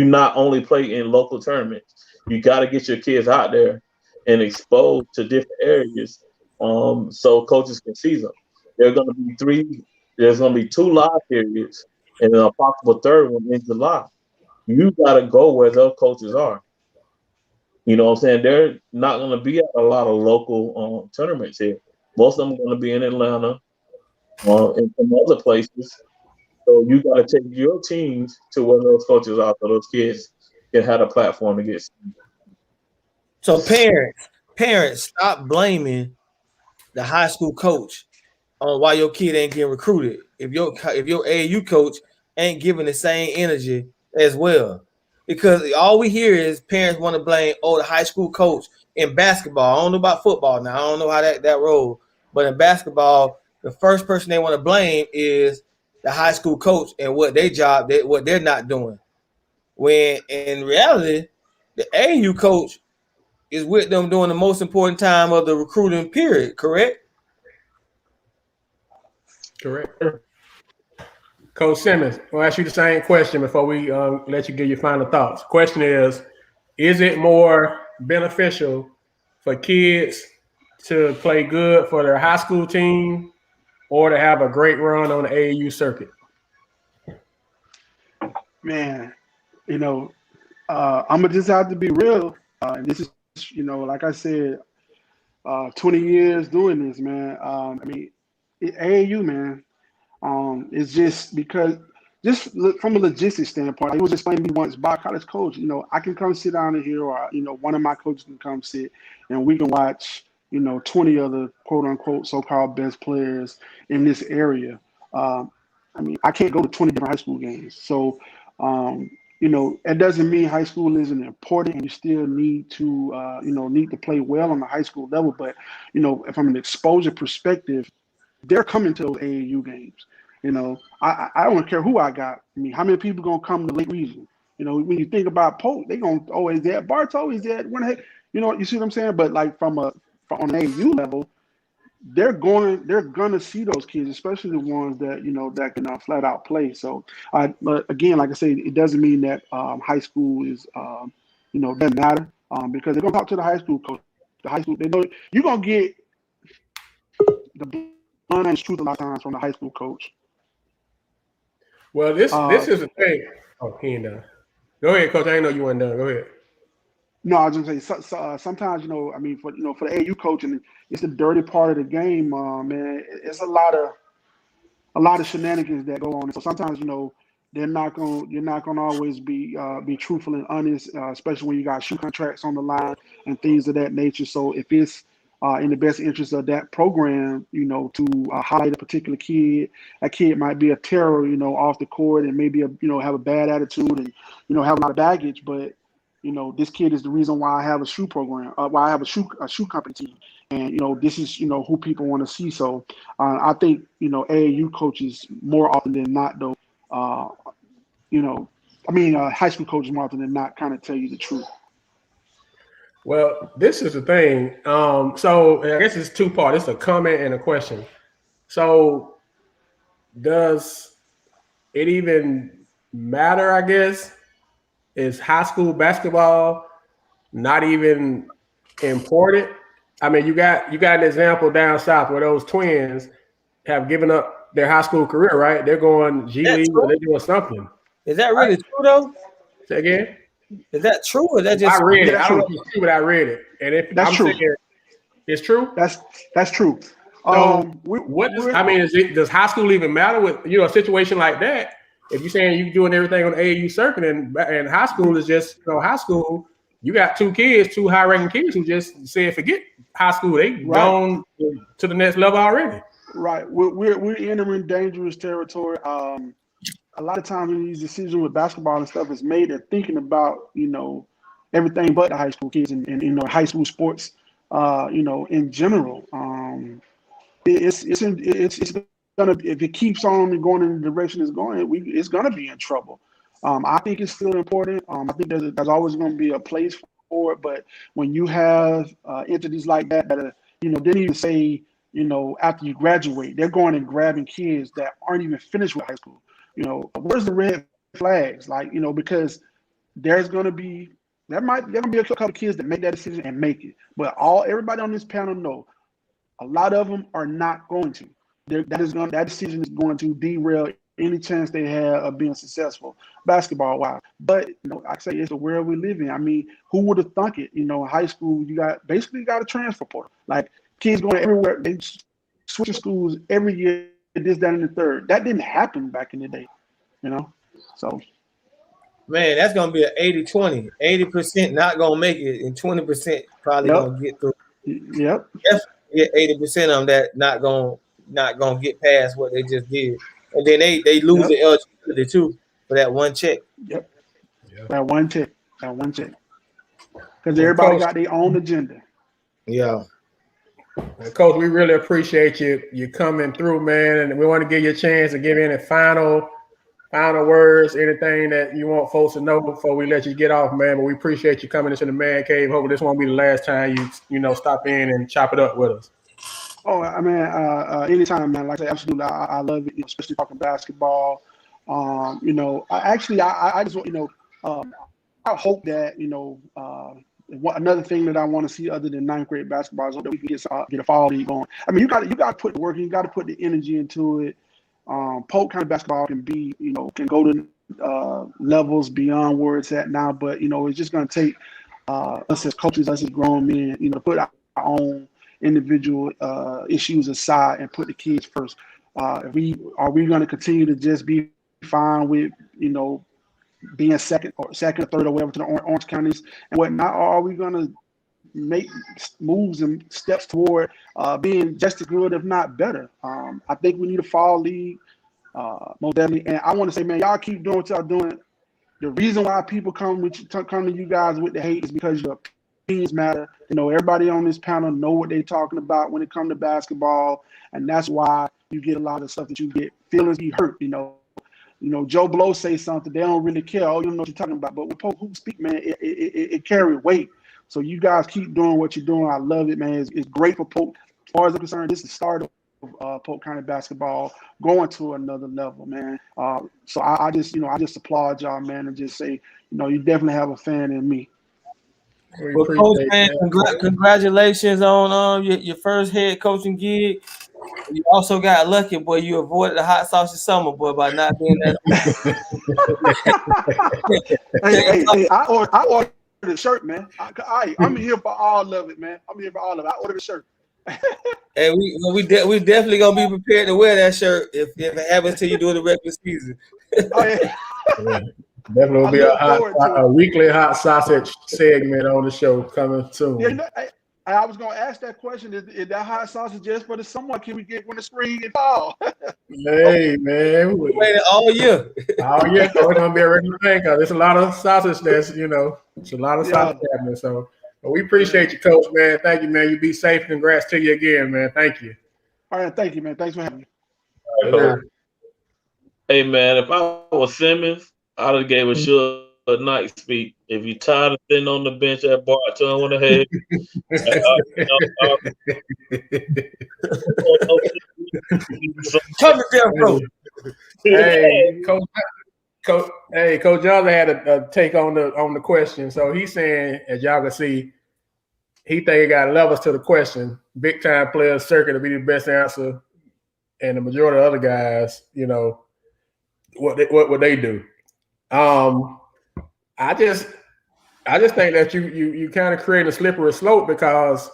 not only play in local tournaments. You got to get your kids out there and exposed to different areas, so coaches can see them. There's going to be 2 live periods and a possible third one in July. You got to go where those coaches are. You know what I'm saying? They're not going to be at a lot of local tournaments here. Most of them are going to be in Atlanta and some other places. So you got to take your teams to where those coaches are so those kids can have a platform to get seen. So parents, stop blaming the high school coach on why your kid ain't getting recruited. If your AAU coach ain't giving the same energy as well. Because all we hear is parents want to blame, the high school coach in basketball. I don't know about football now. I don't know how that roll. But in basketball, the first person they want to blame is the high school coach and what they're not doing. when in reality, the AU coach is with them during the most important time of the recruiting period, correct? Correct. Coach Simmons, I'll ask you the same question before we let you give your final thoughts. Question is it more beneficial for kids to play good for their high school team or to have a great run on the AAU circuit? Man, you know, I'm gonna just have to be real. And this is, like I said, 20 years doing this, man. I mean, AAU, man. It's just because, just from a logistics standpoint, he was explaining to me once by a college coach. I can come sit down in here, or one of my coaches can come sit, and we can watch 20 other quote unquote so-called best players in this area. I mean, I can't go to 20 different high school games, so it doesn't mean high school isn't important, and you still need to need to play well on the high school level. But from an exposure perspective, they're coming to those AAU games. I don't care who I got. I mean, how many people gonna come to Lake Region? When you think about Polk, they gonna always that Bartow is that when heck, you see what I'm saying? But like on an AAU level, they're gonna see those kids, especially the ones that that can flat out play. So, but again, like I say, it doesn't mean that high school is doesn't matter because they're gonna talk to the high school coach. The high school, they know you're gonna get the honest truth a lot of times from the high school coach. Well, this is the thing. Oh, he ain't done. Go ahead, Coach. I didn't know you weren't done. Go ahead. No, I was just saying. Sometimes I mean, for the AAU coaching, it's the dirty part of the game, man. It's a lot of shenanigans that go on. So sometimes you're not gonna always be truthful and honest, especially when you got shoe contracts on the line and things of that nature. So if it's in the best interest of that program, to highlight a particular kid. That kid might be a terror, off the court, and maybe have a bad attitude and have a lot of baggage. But this kid is the reason why I have a shoe program, why I have a shoe company team, and this is who people want to see. So I think AAU coaches more often than not, though, high school coaches more often than not kind of tell you the truth. Well, this is the thing. So I guess it's two parts. It's a comment and a question. So does it even matter, I guess? Is high school basketball not even important? I mean, you got an example down south where those twins have given up their high school career, right? They're going G League or they're doing something. Is that really true, though? Say again? Is that true, or that just? I read it. I don't know if it's true, but I read it, and if that's true, it's true. That's true. So does high school even matter with a situation like that? If you're saying you're doing everything on the AAU circuit and high school is just high school, you got two high-ranking kids who just said forget high school. They gone to the next level already. Right. We're entering dangerous territory. A lot of times when these decisions with basketball and stuff is made, they're thinking about everything but the high school kids and high school sports in general. It's gonna, if it keeps on going in the direction it's going, it's gonna be in trouble. I think it's still important. I think there's always going to be a place for it, but when you have entities like that are didn't even say after you graduate, they're going and grabbing kids that aren't even finished with high school. Where's the red flags? Because there's gonna be a couple of kids that make that decision and make it, but everybody on this panel know a lot of them are not going to. That decision is going to derail any chance they have of being successful basketball wise. But I say it's the world we live in. I mean, who would have thunk it? In high school, you got a transfer portal. Like kids going everywhere, they switching schools every year. This, that, and the third. That didn't happen back in the day, So, man, that's gonna be an 80-20. 80% not gonna make it, and 20% probably gonna get through. Yep. Definitely 80% of them that not gonna get past what they just did, and then they lose the eligibility too for that one check. Yep. That one check. Because everybody got their own agenda. Yeah. Coach, we really appreciate you coming through, man, and we want to give you a chance to give any final final words, anything that you want folks to know before we let you get off, man. But we appreciate you coming into the man cave. Hopefully this won't be the last time you stop in and chop it up with us. Oh, I mean, anytime, man. Like I say, absolutely, I love it, especially talking basketball. I just want, I hope that, another thing that I want to see other than ninth grade basketball is that we can get a fall league going. I mean, you got to put the work, you got to put the energy into it. Polk County basketball can be, can go to levels beyond where it's at now, but it's just going to take us as coaches, us as grown men, to put our own individual issues aside and put the kids first. Are we going to continue to just be fine with being second or third or whatever to the Orange counties and whatnot? Or are we going to make moves and steps toward being just as good, if not better? I think we need a fall league, most definitely. And I want to say, man, y'all keep doing what y'all doing. The reason why people come to you guys with the hate is because your opinions matter. Everybody on this panel know what they're talking about when it comes to basketball, and that's why you get a lot of stuff that you get. Feelings be hurt, Joe Blow say something, they don't really care. Oh, you don't know what you're talking about. But when Polk speak, man, it carry weight. So you guys keep doing what you're doing. I love it, man. It's great for Polk. As far as I'm concerned, this is the start of Polk County basketball going to another level, man. So I just applaud y'all, man, and just say, you definitely have a fan in me. Well, Coach, man, congratulations on your first head coaching gig. You also got lucky, boy. You avoided the hot sauce summer, boy, by not being that. hey, I ordered a shirt, man. I'm here for all of it, man. I'm here for all of it. I ordered a shirt. Hey, we definitely gonna be prepared to wear that shirt if it happens till you do the regular season. Oh, yeah. Yeah. Definitely will be a weekly hot sausage segment on the show coming soon. Yeah, I was going to ask that question. Is that hot sausage just for the summer? Can we get when the spring and fall? Hey, man. We waited all year. All year. So it's going to be a regular thing because there's a lot of sausage that's, it's a lot of sausage happening. So but we appreciate you, Coach, man. Thank you, man. You be safe. Congrats to you again, man. Thank you. All right. Thank you, man. Thanks for having me. Hey, man, if I was Simmons, I'd have gave a night speak. If you're tired of sitting on the bench at Barton on the head, Cover them, bro. Hey, Coach Johnson had a take on the question. So he's saying, as y'all can see, he think it got levels to the question. Big time players circuit to be the best answer, and the majority of other guys, what would they do? I just think that you kind of create a slippery slope because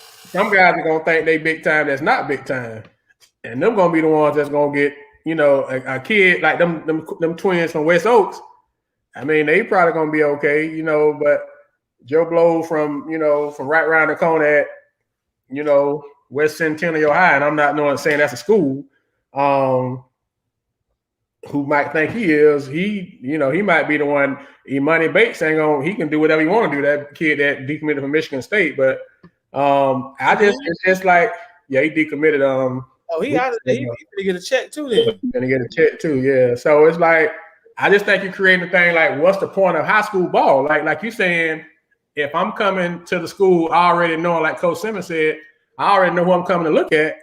some guys are gonna think they big time that's not big time, and them gonna be the ones that's gonna get a kid like them twins from West Oaks. I mean, they probably gonna be okay, but Joe Blow from right around the corner at West Centennial High, and I'm not saying that's a school. Who might think he is, he might be the one. Imani Bates he can do whatever he want to do. That kid that decommitted from Michigan State, but it's just like, yeah, he decommitted. He out of there. He's gonna get a check too. Then gonna get a check too. Yeah. So it's like, I just think you're creating a thing like, what's the point of high school ball? Like you saying, if I'm coming to the school already knowing, like Coach Simmons said, I already know who I'm coming to look at.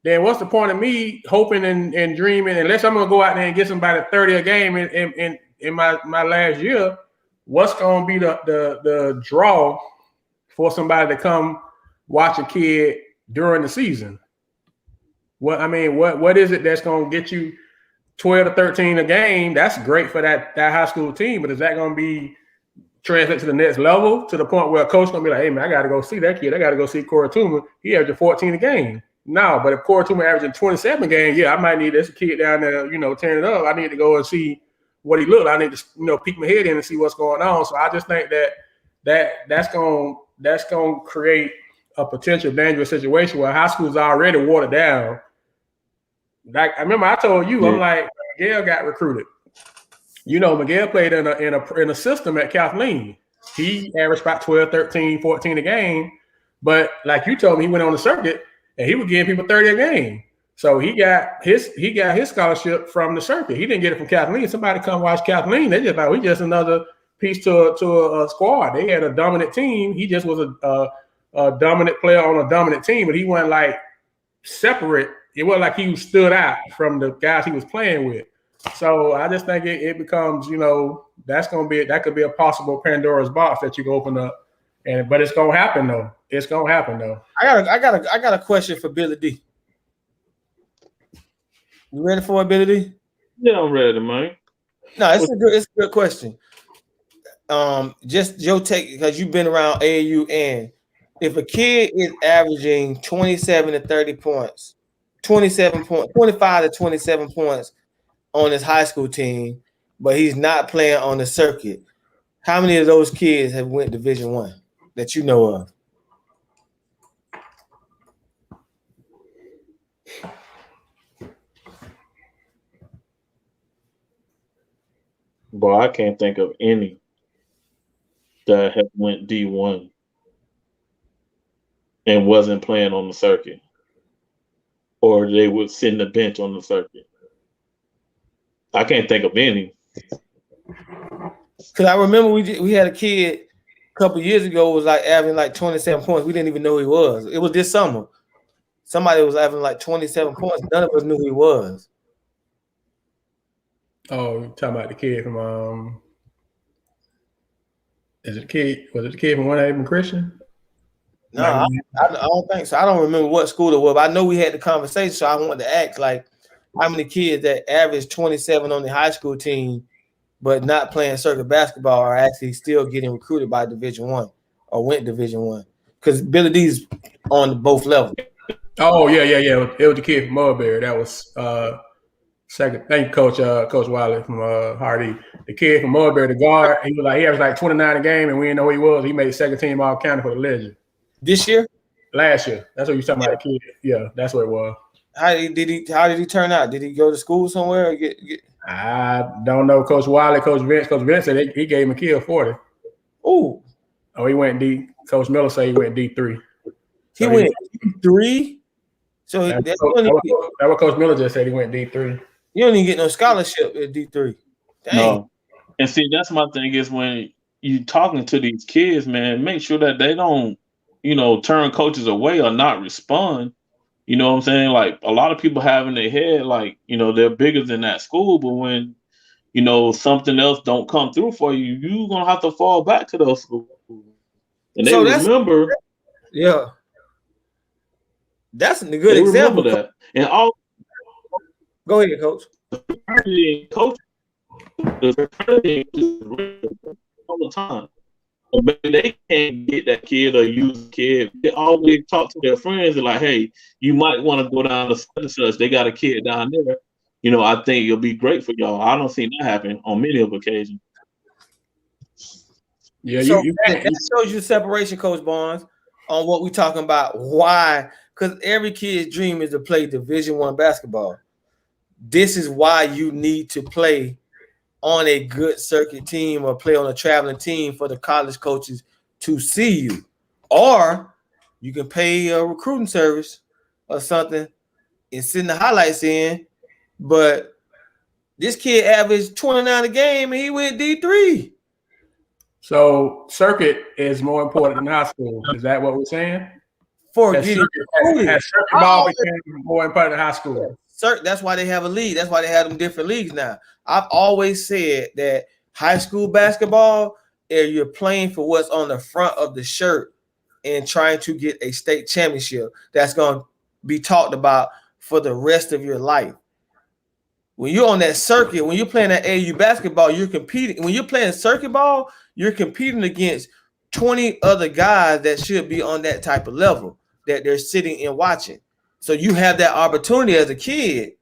Then what's the point of me hoping and dreaming, unless I'm gonna go out there and get somebody 30 a game in my last year? What's gonna be the draw for somebody to come watch a kid during the season? What is it that's gonna get you 12 to 13 a game? That's great for that high school team, but is that gonna be translate to the next level to the point where a coach gonna be like, hey man, I gotta go see that kid. I gotta go see Corey Toomer. He averaging 14 a game. No, but if Corey Toomer averaging 27 games, yeah, I might need this kid down there, tearing it up. I need to go and see what he looked like. I need to, peek my head in and see what's going on. So I just think that's gonna create a potential dangerous situation where high school's already watered down. Like I remember I told you, I'm like, Miguel got recruited. Miguel played in a system at Kathleen. He averaged about 12, 13, 14 a game. But like you told me, he went on the circuit and he was giving people 30 a game. So he got his scholarship from the circuit. He didn't get it from Kathleen. Somebody come watch Kathleen. They just like, we just another piece to a squad. They had a dominant team. He just was a dominant player on a dominant team, but he wasn't like separate. It wasn't like he stood out from the guys he was playing with. So I just think it becomes, that could be a possible Pandora's box that you can open up. But it's gonna happen though. It's gonna happen though. I got a question for Billy D. You ready for it, Billy D? Yeah, I'm ready, man. No, it's a good question. Just your take, because you've been around AAU, and if a kid is averaging 27 to 30 points, 25 to 27 points on his high school team, but he's not playing on the circuit, how many of those kids have went Division I that you know of? Boy, I can't think of any that have went D1 and wasn't playing on the circuit, or they would sit in the bench on the circuit. I can't think of any. Because I remember we had a kid a couple years ago was like averaging like 27 points. We didn't even know who he was. It was this summer. Somebody was averaging like 27 points. None of us knew who he was. Oh, you're talking about the kid from was it the kid from One Haven Christian? No, I don't think so. I don't remember what school it was, but I know we had the conversation, so I wanted to ask like how many kids that average 27 on the high school team but not playing circuit basketball are actually still getting recruited by Division I or went Division I. Because Billy D's on both levels. Oh, yeah. It was the kid from Mulberry. That was second. Thank you, Coach Wiley from Hardy. The kid from Mulberry, the guard, he averaged like 29 a game, and we didn't know who he was. He made second team all county for the Legend. This year? Last year. That's what you're talking about, the kid. Yeah, that's what it was. How did he turn out? Did he go to school somewhere or get... I don't know, Coach Wiley, Coach Vince. Coach Vince said he gave him a kill 40. Oh, he went D. Coach Miller said he went D3. He went D3? So that's what Coach Miller just said. He went D3. You don't even get no scholarship at D3. Dang. No. And see, that's my thing is when you talking to these kids, man, make sure that they don't, turn coaches away or not respond. You know what I'm saying? Like a lot of people have in their head, like, they're bigger than that school, but when, something else don't come through for you, you're going to have to fall back to those schools. And they remember. Yeah. That's a good example. Remember that. And all. Go ahead, Coach. Coach, all the time. So maybe they can't get that kid or use the kid. They always talk to their friends and like, hey, you might want to go down to such and such. They got a kid down there. I think it'll be great for y'all. I don't see that happen on many of occasions. Yeah, so that shows you separation, Coach Barnes, on what we're talking about. Why? Because every kid's dream is to play Division I basketball. This is why you need to play on a good circuit team or play on a traveling team for the college coaches to see you. Or you can pay a recruiting service or something and send the highlights in. But this kid averaged 29 a game and he went D3. So circuit is more important than high school. Is that what we're saying? Has circuit ball became more important than high school. That's why they have a league. That's why they have them different leagues now. I've always said that high school basketball, if you're playing for what's on the front of the shirt and trying to get a state championship, that's going to be talked about for the rest of your life. When you're on that circuit, when you're playing that AAU basketball, you're competing. When you're playing circuit ball, you're competing against 20 other guys that should be on that type of level that they're sitting and watching. So you have that opportunity as a kid,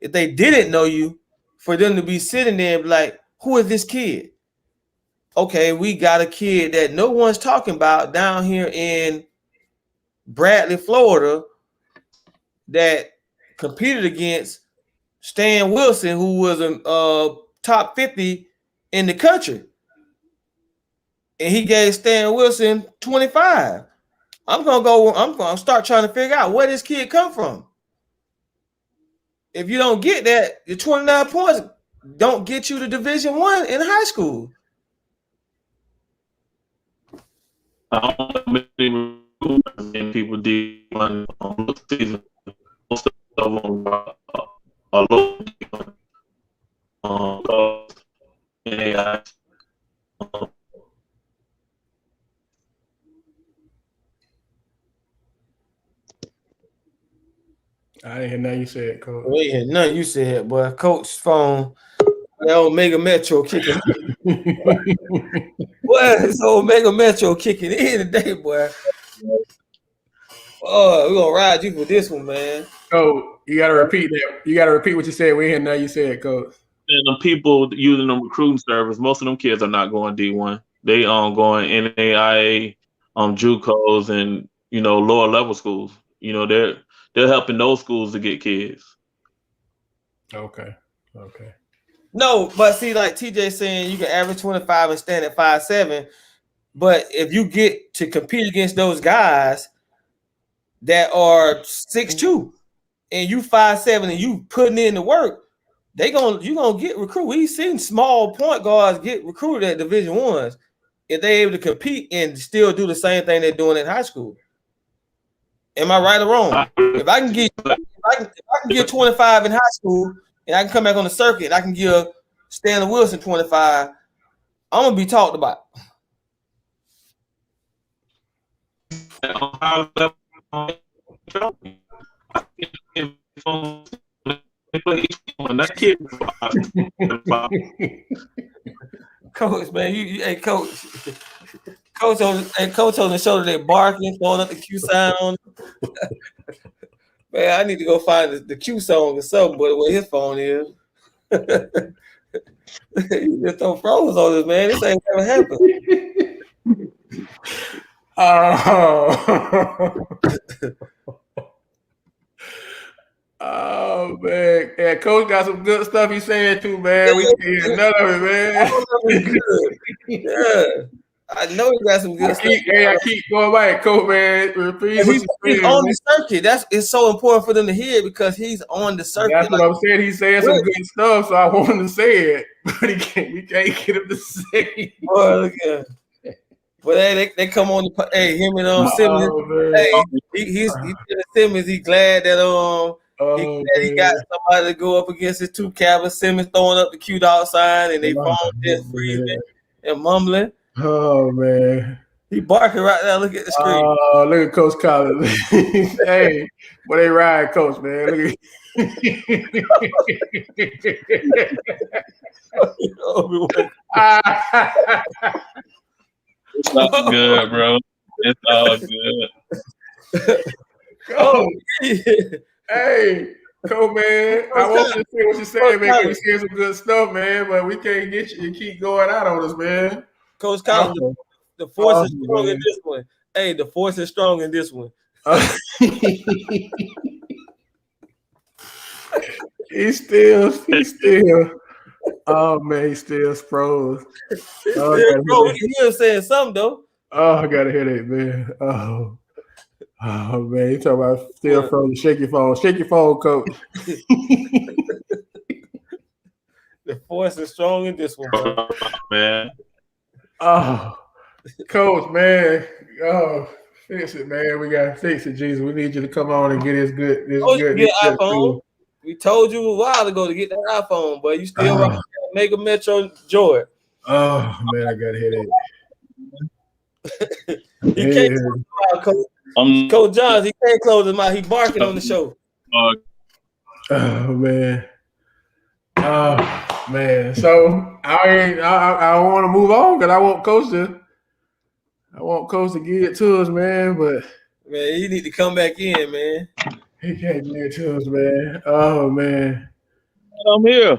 if they didn't know you, for them to be sitting there and be like, who is this kid? Okay, we got a kid that no one's talking about down here in Bradley, Florida, that competed against Stan Wilson, who was a top 50 in the country. And he gave Stan Wilson 25. I'm gonna start trying to figure out where this kid come from. If you don't get that, your 29 points don't get you to Division I in high school. I don't know many people did one season. Most of them are low. AI. I didn't hear nothing you said, Coach. We ain't hear nothing you said, boy. Coach's phone, that old Mega Metro kicking. Boy, this old Mega Metro kicking in today, boy. Oh, we're gonna ride you for this one, man. Oh, you gotta repeat that. You gotta repeat what you said. We ain't hear nothing you said, Coach. And the people using the recruiting service, most of them kids are not going D1. They going NAIA, JUCOs, and lower level schools. They're helping those schools to get kids. Okay. No, but see, like TJ saying, you can average 25 and stand at 5'7", but if you get to compete against those guys that are 6'2", and you 5'7", and you putting in the work, you gonna get recruited. We've seen small point guards get recruited at Division I's if they're able to compete and still do the same thing they're doing in high school. Am I right or wrong? If I can get 25 in high school and I can come back on the circuit and I can give Stanley Wilson 25, I'm gonna be talked about. Coach, man, hey, coach on the shoulder, they barking, throwing up the Q sign on. Man, I need to go find the Q song or something, but where his phone is. You just throw froze on this, man. This ain't never happened. Oh man, yeah, Coach got some good stuff he saying too, man. We can hear none of it, man. Yeah, I know he got some good stuff. I keep going back, Coach, man. Repeat he's on the circuit. It's so important for them to hear because he's on the circuit. That's what I'm saying. He's saying some good stuff, so I want him to say it, but we can't get him to say it. Boy, look at him. But hey, they come on the him and Simmons. Hey, he's Simmons. He glad that he got somebody to go up against his two cabins. Simmons throwing up the Q dot sign and they phone just freezing and mumbling. Oh man, he barking right now. Look at the screen. Oh, look at Coach Collins. Hey, boy, they ride, Coach, man. Look at. It's all good, bro. It's all good. Oh, hey, Coach, man. I want you to say what you saying, man. You saying some good stuff, man, but we can't get you to keep going out on us, man. Coach Collins, the force is strong in this one. Hey, the force is strong in this one. He's still. Oh man, he's still froze. Bro, we can hear him saying something though. Oh, I got a headache, man. Oh man, you talking about still frozen? Shake your phone, Coach. The force is strong in this one, bro. Man. Oh, Coach, man. Oh, fix it, man. We gotta fix it, Jesus. We need you to come on and get this good. Get iPhone. We told you a while ago to get that iPhone, but you still Mega Metro Joy. Oh man, I got a headache. He can't close his mouth, Coach Johns. He can't close his mouth. He barking on the show. Oh man. Oh man. So I want to move on because I want Coach to get it to us, man. But man, you need to come back in, man. He can't get it to us, man. Oh man. I'm here.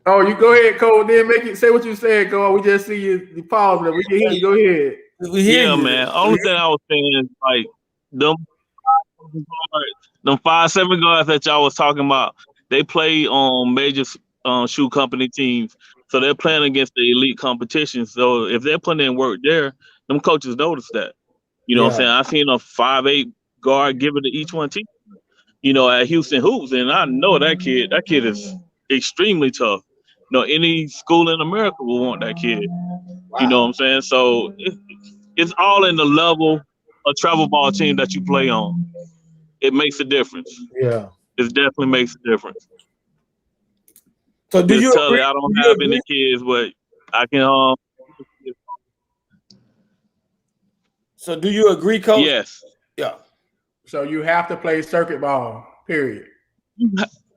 Oh, you go ahead, Cole. Then say what you said, Cole. We just see you pause, man. We can hear you. Go ahead. We hear you, man. Only thing I was saying is like them 5'7" guys that y'all was talking about. They play on major shoe company teams, so they're playing against the elite competition. So if they're putting in work there, them coaches notice that. You know what I'm saying? I've seen a 5'8" guard give it to each one team. at Houston Hoops, and I know that kid. That kid is extremely tough. Any school in America will want that kid. You know what I'm saying? So it's all in the level of travel ball team that you play on. It makes a difference. Yeah. It definitely makes a difference. So do you agree? I don't have any kids, but I can. So do you agree, Coach? Yes. Yeah. So you have to play circuit ball, period.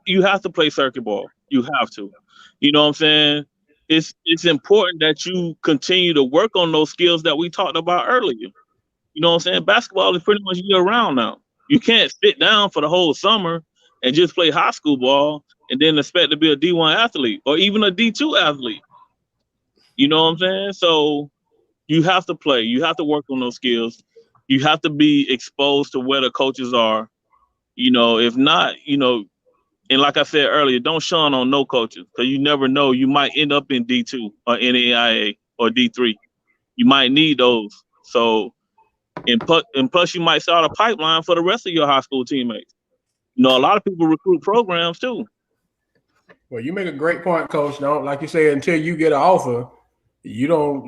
You have to play circuit ball. You have to. You know what I'm saying? It's important that you continue to work on those skills that we talked about earlier. You know what I'm saying? Basketball is pretty much year round now. You can't sit down for the whole summer and just play high school ball and then expect to be a D1 athlete or even a D2 athlete. You know what I'm saying? So you have to play. You have to work on those skills. You have to be exposed to where the coaches are. If not, and like I said earlier, don't shun on no coaches because you never know. You might end up in D2 or NAIA or D3. You might need those. So, and plus you might start a pipeline for the rest of your high school teammates. A lot of people recruit programs too. Well, you make a great point, Coach. Don't, like you say, until you get an offer, you don't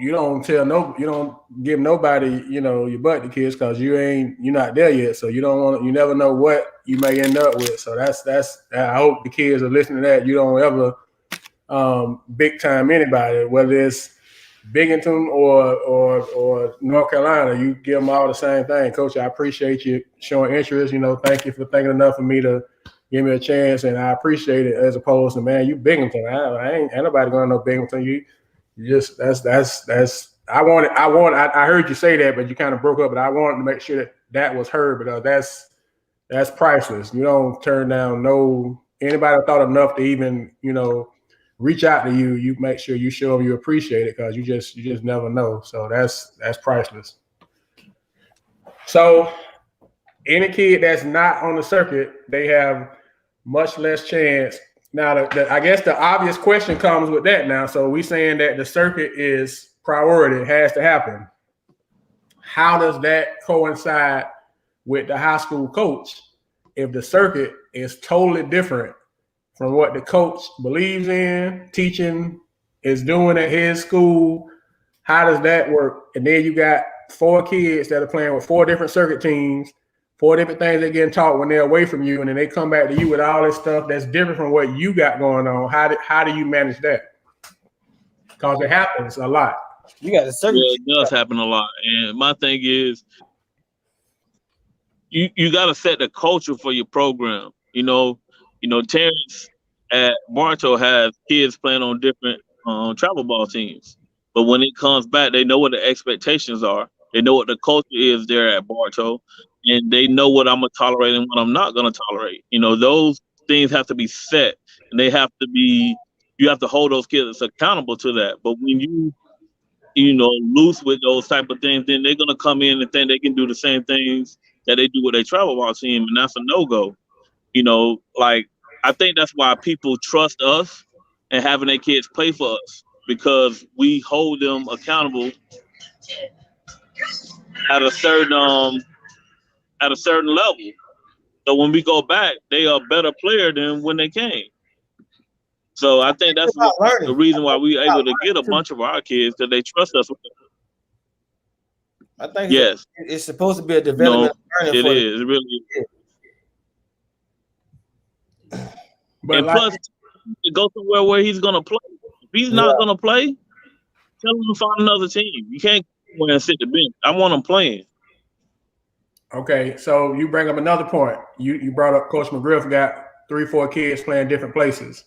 give nobody, your butt to kiss because you're not there yet. So you never know what you may end up with. So that's I hope the kids are listening to that. You don't ever big time anybody, whether it's Binghamton or North Carolina, you give them all the same thing. Coach, I appreciate you showing interest. Thank you for thinking enough of me to give me a chance, and I appreciate it. As opposed to, man, you Binghamton. I ain't nobody going to know Binghamton. You just that's I heard you say that, but you kind of broke up. But I wanted to make sure that was heard because that's priceless. You don't turn down anybody thought enough to even reach out to you. You make sure you show them you appreciate it because you just never know. So that's priceless. So any kid that's not on the circuit, they have much less chance. Now, I guess the obvious question comes with that now. So we saying that the circuit is priority, it has to happen. How does that coincide with the high school coach if the circuit is totally different from what the coach believes in, teaching, is doing at his school? How does that work? And then you got 4 kids that are playing with 4 different circuit teams, 4 different things they're getting taught when they're away from you, and then they come back to you with all this stuff that's different from what you got going on. How do you manage that? Because it happens a lot. You got a circuit. Yeah, it does happen a lot. And my thing is, you got to set the culture for your program. Terrence at Bartow has kids playing on different travel ball teams. But when it comes back, they know what the expectations are. They know what the culture is there at Bartow. And they know what I'm going to tolerate and what I'm not going to tolerate. Those things have to be set. And you have to hold those kids accountable to that. But when you loose with those type of things, then they're going to come in and think they can do the same things that they do with their travel ball team. And that's a no-go. I think that's why people trust us and having their kids play for us, because we hold them accountable at a certain level. So when we go back, they are a better player than when they came. So I think that's the reason why we were able to get a bunch of our kids, because they trust us. I think it's supposed to be a development. It is. It really is. And plus, to go somewhere where he's going to play. If he's not going to play, tell him to find another team. You can't go and sit the bench. I want him playing. Okay, so you bring up another point. You brought up Coach McGriff got 3-4 kids playing different places.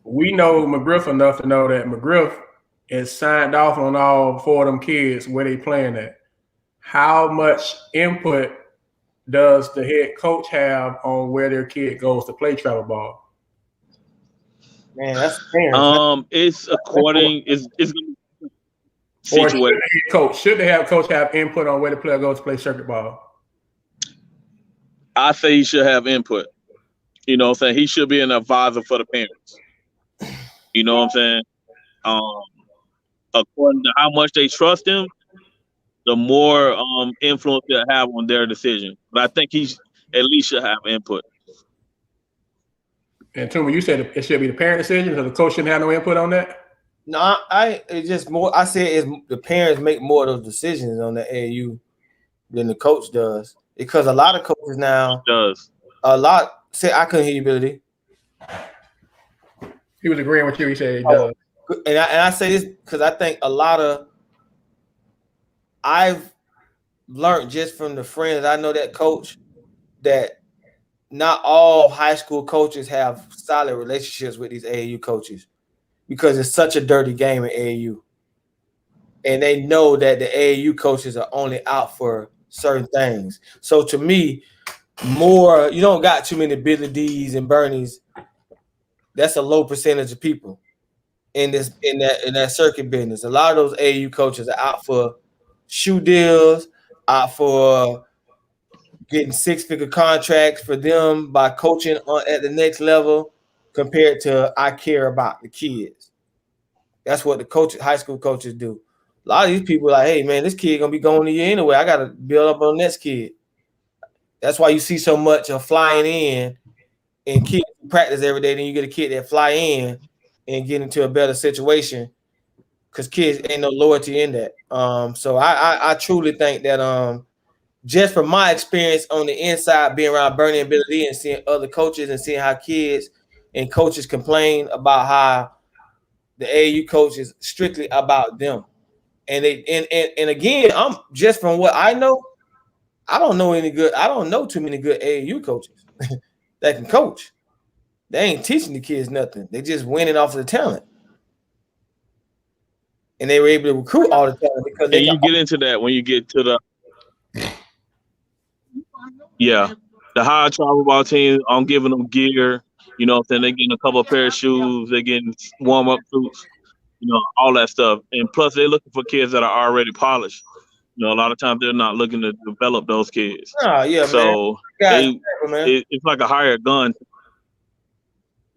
We know McGriff enough to know that McGriff is signed off on all 4 of them kids where they playing at. How much input does the head coach have on where their kid goes to play travel ball? Man, that's fair. It's according. It's situated. Should the head coach have input on where the player goes to play circuit ball? I say he should have input. You know what I'm saying? He should be an advisor for the parents. You know what I'm saying? According to how much they trust him, the more influence they'll have on their decision. But I think at least should have input. And Tuma, you said it should be the parent decision, so the coach shouldn't have no input on that? No, it's just more. I said it's the parents make more of those decisions on the AAU than the coach does, because a lot of coaches now say I couldn't hear you, Billy. He was agreeing with you. He said he does. And I say this because I think I've learned just from the friends I know that coach that not all high school coaches have solid relationships with these AAU coaches, because it's such a dirty game in AAU. And they know that the AAU coaches are only out for certain things. So to me, you don't got too many Billy D's and Bernies. That's a low percentage of people in that circuit business. A lot of those AAU coaches are out for shoe deals, out for getting 6-figure contracts for them by coaching at the next level, compared to I care about the kids. That's what the high school coaches do. A lot of these people are like, hey man, this kid gonna be going to you anyway. I gotta build up on this kid. That's why you see so much of flying in and kids practice every day. Then you get a kid that fly in and get into a better situation, because kids ain't no loyalty in that. So I truly think that just from my experience on the inside, being around Bernie and Billy D and seeing other coaches and seeing how kids and coaches complain about how the AAU coach is strictly about them. And again, I'm just from what I know, I don't know too many good AAU coaches that can coach. They ain't teaching the kids nothing. They just winning off of the talent. And they were able to recruit all the talent because you get into that when you get to the the high travel ball teams. I'm giving them gear, then they're getting a couple of pair of shoes, they're getting warm-up suits, all that stuff. And plus they're looking for kids that are already polished. A lot of times they're not looking to develop those kids. Oh, yeah, so man. It's like a hired gun.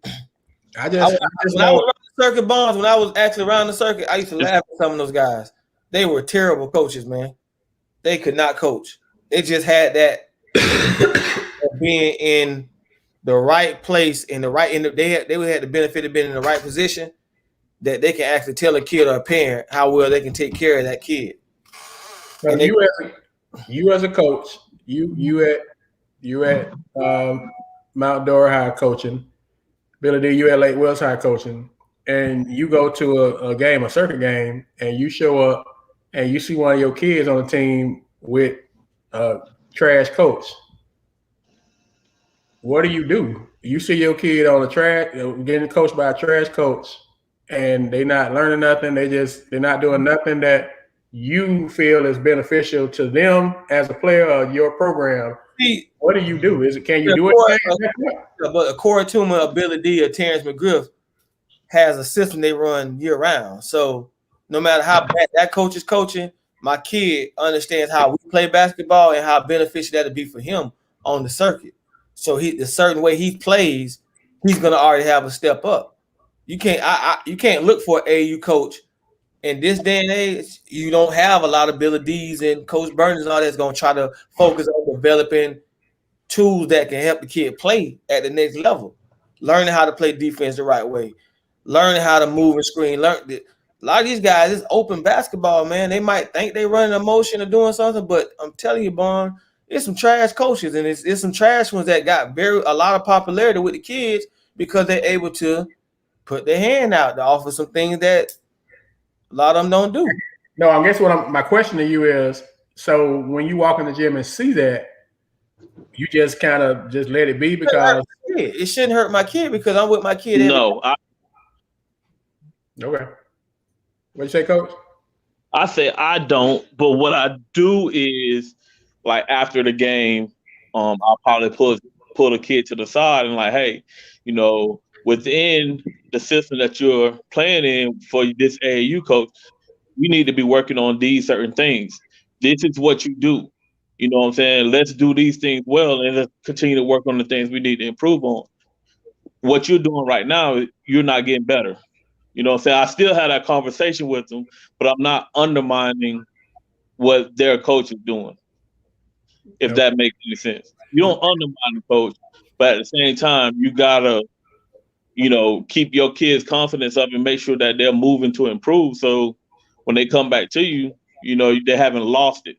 When I was around the circuit bonds, when I was actually around the circuit, I used to laugh at some of those guys. They were terrible coaches, man. They could not coach. They just had that being in the right place, they had the benefit of being in the right position, that they can actually tell a kid or a parent how well they can take care of that kid. So you as a coach, you at Mount Dora High coaching, Billy D, you at Lake Wells High coaching, and you go to a circuit game, and you show up and you see one of your kids on the team with a trash coach. What do? You see your kid on the trash, getting coached by a trash coach, and they're not learning nothing. They're not doing nothing that you feel is beneficial to them as a player of your program. What do you do? Can you do it? But a Corey Tuma, a Billy D, or Terrence McGriff has a system they run year round. So no matter how bad that coach is coaching, my kid understands how we play basketball and how beneficial that'll be for him on the circuit. So the certain way he plays, he's gonna already have a step up. You can't look for an AAU coach in this day and age. You don't have a lot of Billy D's and Coach Burns and all that's gonna try to focus on developing tools that can help the kid play at the next level, learning how to play defense the right way, learning how to move and screen. A lot of these guys, it's open basketball, man. They might think they running a motion or doing something, but I'm telling you, Bond, it's some trash coaches, and it's some trash ones that got a lot of popularity with the kids because they're able to put their hand out to offer some things that a lot of them don't do. No, I guess my question to you is, so when you walk in the gym and see that, you just kind of just let it be because it shouldn't hurt my kid because I'm with my kid. Okay. What you say, Coach? I say I don't, but what I do is, like, after the game, I'll probably pull the kid to the side and like, hey, within the system that you're playing in for this AAU coach, you need to be working on these certain things. This is what you do. You know what I'm saying? Let's do these things well and let's continue to work on the things we need to improve on. What you're doing right now, you're not getting better. You know what I'm saying? I still had that conversation with them, but I'm not undermining what their coach is doing, if that makes any sense. You don't undermine the coach, but at the same time, you gotta, keep your kids' confidence up and make sure that they're moving to improve. So when they come back to you, they haven't lost it.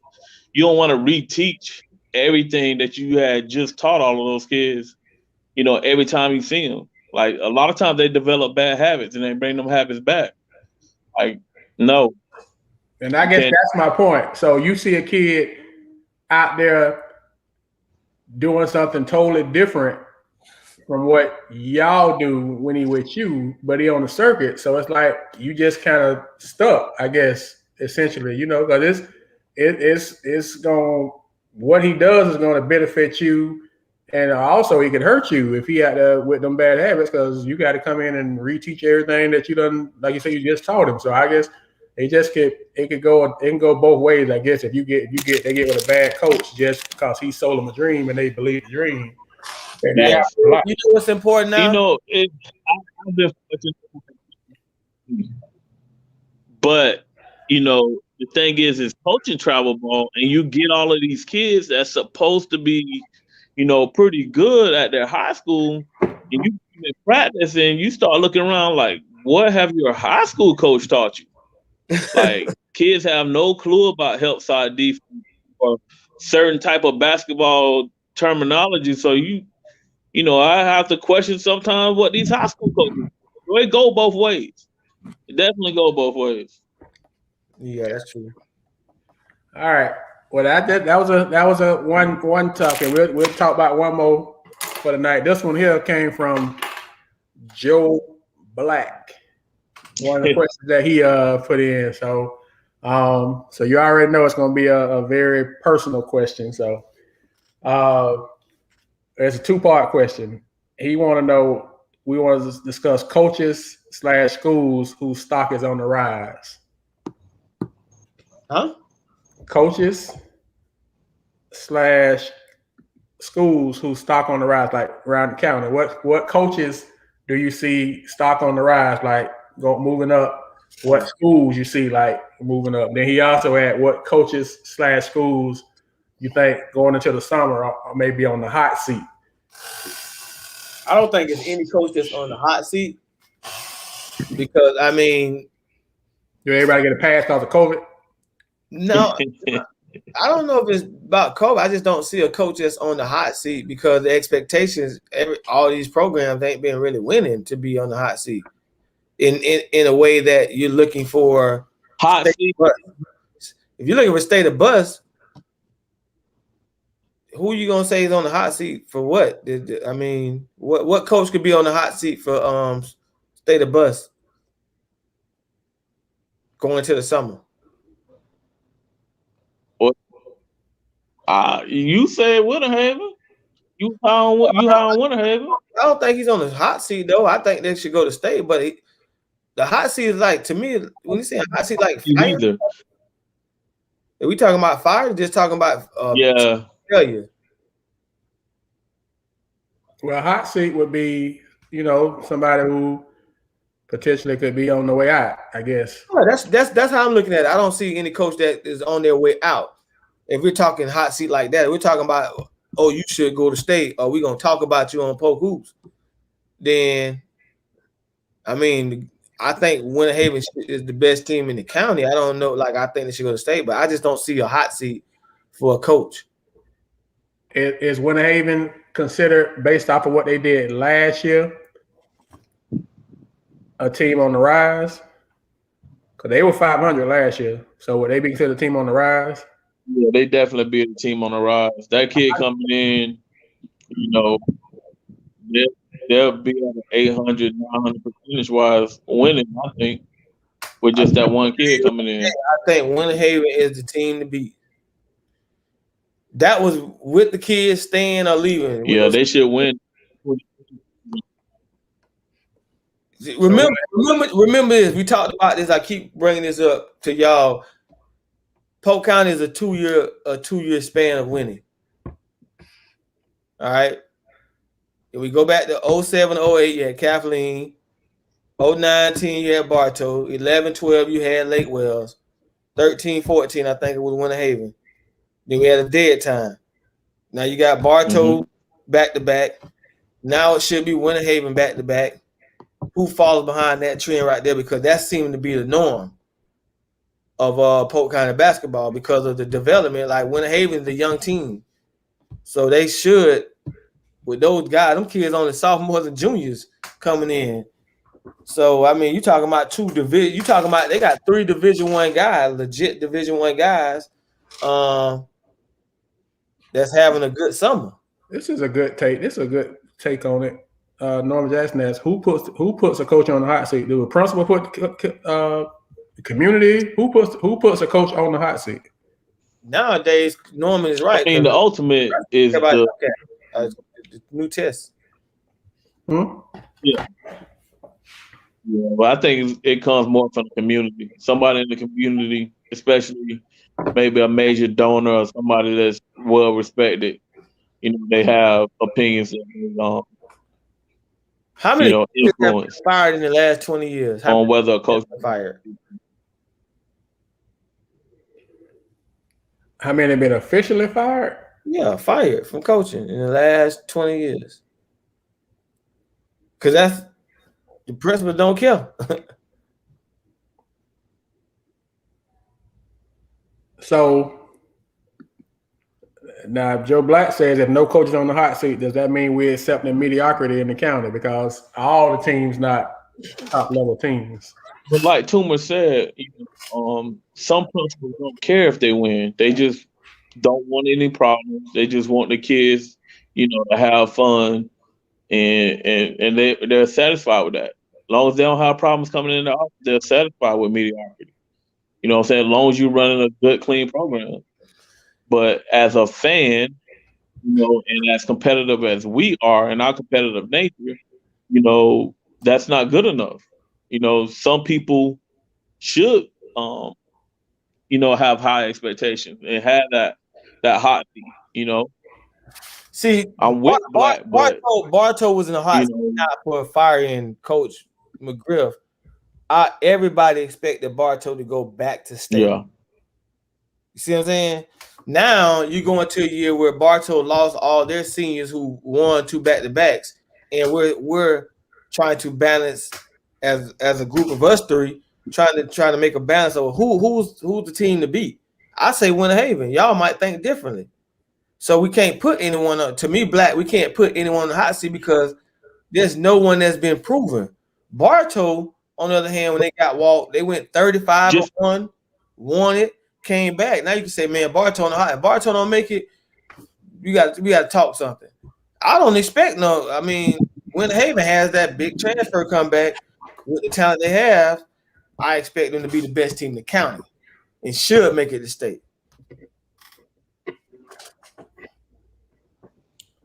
You don't want to reteach everything that you had just taught all of those kids, every time you see them. Like a lot of times they develop bad habits and they bring them habits back. Like, no. And I guess that's my point. So you see a kid out there doing something totally different from what y'all do when he with you, but he on the circuit. So it's like you just kind of stuck, I guess, essentially, because it's going, what he does is going to benefit you. And also he could hurt you if he had with them bad habits, because you got to come in and reteach everything that you done, like you said, you just taught him. So I guess it can go both ways. I guess if they get with a bad coach just because he sold them a dream and they believe the dream. Yeah. You know what's important now? I've been but the thing is coaching travel ball, and you get all of these kids that's supposed to be, pretty good at their high school, and you in practice and you start looking around like, what have your high school coach taught you? Like kids have no clue about help side defense or certain type of basketball terminology. So I have to question sometimes what these high school coaches do. It go both ways. It definitely go both ways. Yeah, that's true. All right. Well, that was a one topic. We'll talk about one more for the night. This one here came from Joe Black. One of the questions that he put in. So you already know it's going to be a very personal question. So it's a two-part question. We want to discuss coaches / schools whose stock is on the rise. Huh? Coaches / schools whose stock on the rise, like around the county. What coaches do you see stock on the rise, like moving up? What schools you see like moving up? Then he also had what coaches / schools you think going into the summer or maybe on the hot seat. I don't think it's any coach that's on the hot seat because do everybody get a pass because of COVID? No, I don't know if it's about COVID. I just don't see a coach that's on the hot seat because the expectations, all these programs ain't been really winning to be on the hot seat in a way that you're looking for hot seat. If you're looking for state of bus, who you gonna say is on the hot seat for what? What coach could be on the hot seat for state of bus going to the summer? You said Winterhaven. You high on Winterhaven. I don't think he's on the hot seat though. I think they should go to state, but the hot seat is like, to me, when you say a hot seat, like fire. Either. Are we talking about fire? Or just talking about failure. Well, hot seat would be, somebody who potentially could be on the way out, I guess. Yeah, that's how I'm looking at it. I don't see any coach that is on their way out. If we're talking hot seat like that, we're talking about, you should go to state, or we're gonna talk about you on Polk Hoops. Then, I think Winterhaven is the best team in the county. I don't know, I think they should go to state, but I just don't see a hot seat for a coach. Is Winterhaven considered, based off of what they did last year, a team on the rise? Because they were 500 last year. So would they be considered a team on the rise? Yeah, they definitely be a team on the rise. That kid coming in, they'll be at an 800, 900 percentage-wise winning, I think, with just that one kid coming in. I think Winterhaven is the team to beat. That was with the kids staying or leaving. Yeah, they should win. Remember this. We talked about this. I keep bringing this up to y'all. Polk County is a two-year span of winning. All right. If we go back to 07, 08, you had Kathleen. 09, 10, you had Bartow. 11, 12, you had Lake Wells. 13, 14, I think it was Winterhaven. Then we had a dead time. Now you got Bartow back to back. Now it should be Winter Haven back to back. Who falls behind that trend right there? Because that seemed to be the norm of Polk County basketball because of the development. Like Winter Haven is a young team, so they should, with those guys, them kids only sophomores and juniors coming in. So I mean, you talking about two division? You talking about they got 3 Division I guys, legit Division I guys, that's having a good summer. This is a good take. This is a good take on it. Norman Jackson asks, who puts a coach on the hot seat? Do the principal put the community? Who puts a coach on the hot seat? Nowadays, Norman is right. I mean, the ultimate is the new test. Yeah. But I think it comes more from the community. Somebody in the community, especially maybe a major donor or somebody that's well respected. You know, they have opinions and how many influence have fired in the last 20 years? On whether a coach fired. How many have been officially fired? Yeah, fired from coaching in the last 20 years. Because that's the principal don't care. So now, if Joe Black says if no coach is on the hot seat, does that mean we're accepting mediocrity in the county because all the teams not top level teams? But like Toomer said, some principals don't care if they win. They just don't want any problems. They just want the kids, to have fun, and they're satisfied with that. As long as they don't have problems coming in the office, they're satisfied with mediocrity. You know what I'm saying? As long as you're running a good, clean program. But as a fan, and as competitive as we are in our competitive nature, that's not good enough. Some people should, have high expectations and have that hot seat, See, I'm with Black, Bartow was in the hot seat not for firing Coach McGriff. Everybody expected Bartow to go back to state. Yeah. You see what I'm saying? Now you go into a year where Bartow lost all their seniors who won 2 back-to-backs, and we're trying to balance as a group of us 3, trying to make a balance of who's the team to beat. I say Winter Haven. Y'all might think differently. So we can't put anyone on. To me, Black, we can't put anyone on the hot seat because there's no one that's been proven. Bartow, on the other hand, when they got walked, they went 35-1, won it, came back. Now you can say, man, Bartow on the hot. If Bartow don't make it, we got to talk something. I don't expect no. I mean, Winter Haven has that big transfer comeback with the talent they have. I expect them to be the best team in the county and should make it to state.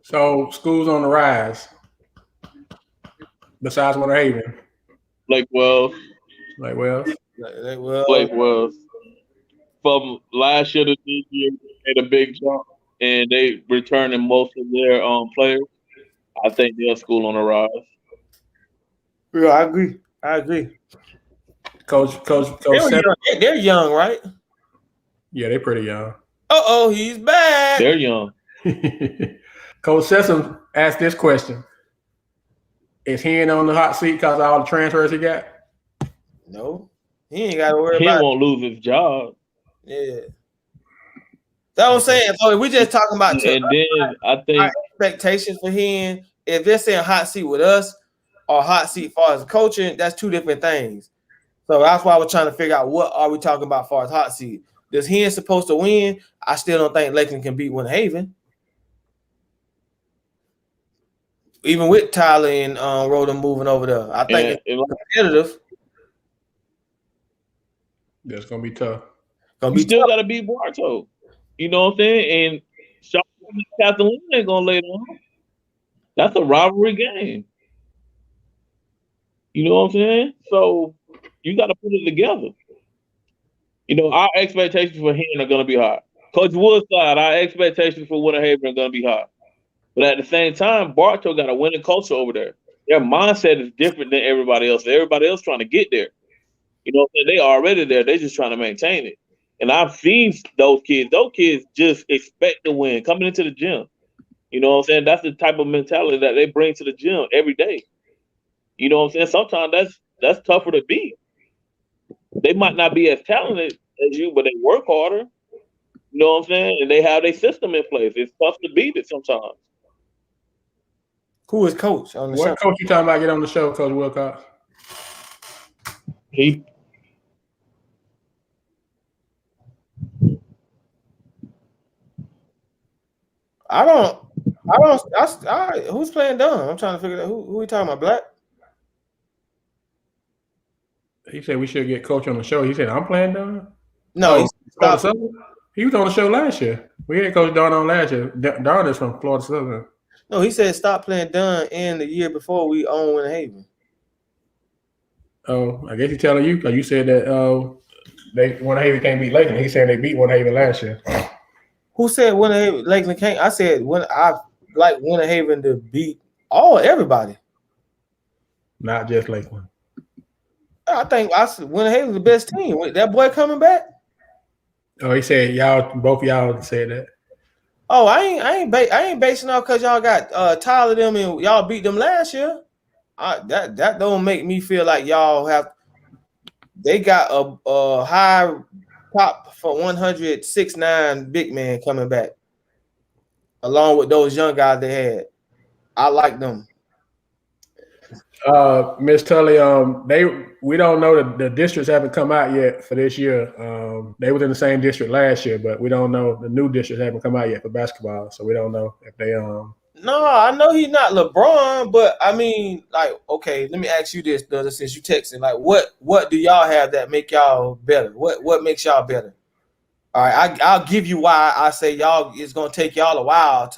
So schools on the rise. Besides Winter Haven. Lake Wells. From last year to this year, they made a big jump, and they returning most of their players. I think they're a school on the rise. Yeah, I agree. Coach they're young, right? Yeah, they're pretty young. He's back. They're young. Coach Sessom asked this question. Is he in on the hot seat because of all the transfers he got? No. He ain't got to worry about it. He won't lose his job. Yeah. That's what I'm saying. So we just talking about and then I think expectations for him. If they're saying hot seat with us or hot seat as far as coaching, that's 2 different things. So that's why we're trying to figure out what are we talking about as far as hot seat. Does he supposed to win? I still don't think Lakeland can beat Winter Haven. Even with Tyler and Roden moving over there. I think it's competitive. That's going to be tough. You still got to beat Bartow. You know what I'm saying? And Kathleen ain't going to lay down. That's a rivalry game. You know what I'm saying? So you got to put it together. Our expectations for him are going to be high. Coach Woodside, our expectations for Winter Haven are going to be high. But at the same time, Bartow got a winning culture over there. Their mindset is different than everybody else. Everybody else trying to get there. They already there. They're just trying to maintain it. And I've seen those kids. Those kids just expect to win coming into the gym. You know what I'm saying? That's the type of mentality that they bring to the gym every day. You know what I'm saying? Sometimes that's tougher to beat. They might not be as talented as you, but they work harder. You know what I'm saying? And they have their system in place. It's tough to beat it sometimes. Who is coach on the show? What coach you talking about? Get on the show, Coach Wilcox. Who's playing dumb? I'm trying to figure out who we talking about. Black? He said we should get coach on the show. He said I'm playing dumb. No, he was on the show last year. We had Coach Don on last year. Don is from Florida Southern. No, he said stop playing Dunn in the year before we own Winter Haven. Oh, I guess he's telling you because you said that Winter Haven can't beat Lakeland. He's saying they beat Winter Haven last year. Who said Winter Haven Lakeland can't? I said I like Winter Haven to beat everybody. Not just Lakeland. I think Winter Haven's the best team. With that boy coming back. Oh, he said both of y'all said that. Oh, I ain't basing off because y'all got Tyler them and y'all beat them last year. That don't make me feel like y'all have. They got a high top for 106.9 big man coming back, along with those young guys they had. I like them. Miss Tully, we don't know the districts haven't come out yet for this year. They was in the same district last year, but we don't know the new districts haven't come out yet for basketball, so we don't know if they No, I know he's not LeBron, but I mean, like, okay, let me ask you this, since you texting, like, what do y'all have that make y'all better? What makes y'all better? All right, I'll give you why I say y'all. It's gonna take y'all a while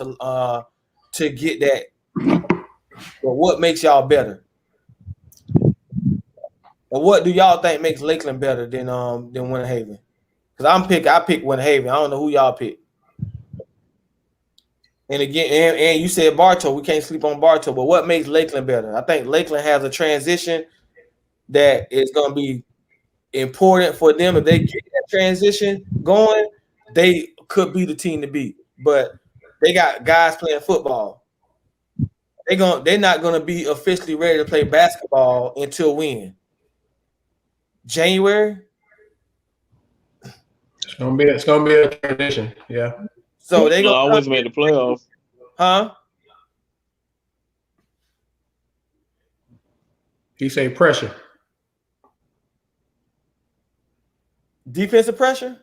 to get that. But what makes y'all better? Or what do y'all think makes Lakeland better than Winter Haven? Because I pick Winter Haven. I don't know who y'all pick. And again, and you said Bartow. We can't sleep on Bartow. But what makes Lakeland better? I think Lakeland has a transition that is going to be important for them. If they get that transition going, they could be the team to beat. But they got guys playing football. They're not going to be officially ready to play basketball until when? January? It's gonna be a transition, yeah. So they gonna always make the playoffs. Huh? He say pressure. Defensive pressure?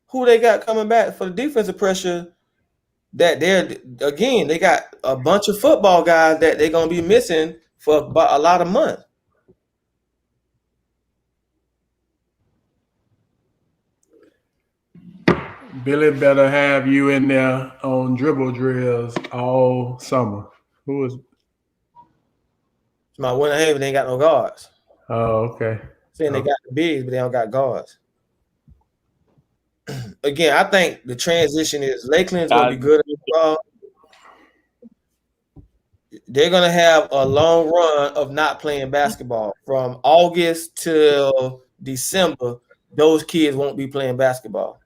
Who they got coming back for the defensive pressure? That they got a bunch of football guys that they're gonna be missing for about a lot of months. Billy better have you in there on dribble drills all summer. Who is? My Winter Haven ain't got no guards. Oh, okay. Saying they got the bigs, but they don't got guards. Again, I think the transition is Lakeland's gonna be good at football. They're gonna have a long run of not playing basketball from August till December. Those kids won't be playing basketball.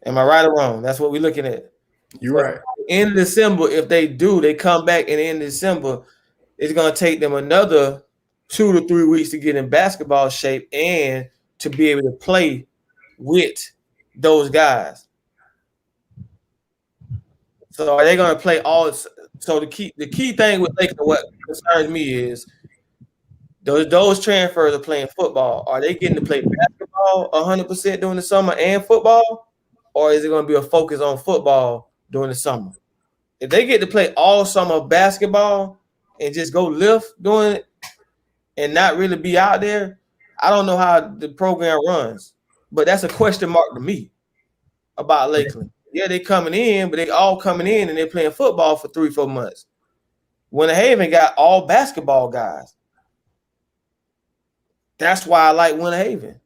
Am I right or wrong? That's what we're looking at. You're right. In December, if they come back, and in December, it's going to take them another 2 to 3 weeks to get in basketball shape and to be able to play with those guys. So are they going to play all? So the key thing with Lakeland, what concerns me is those transfers are playing football. Are they getting to play basketball 100% during the summer and football? Or is it going to be a focus on football during the summer? If they get to play all summer basketball and just go lift doing it and not really be out there, I don't know how the program runs. But that's a question mark to me about Lakeland. Yeah, they coming in, but they all coming in and they're playing football for 3-4 months. Winter Haven got all basketball guys. That's why I like Winter Haven.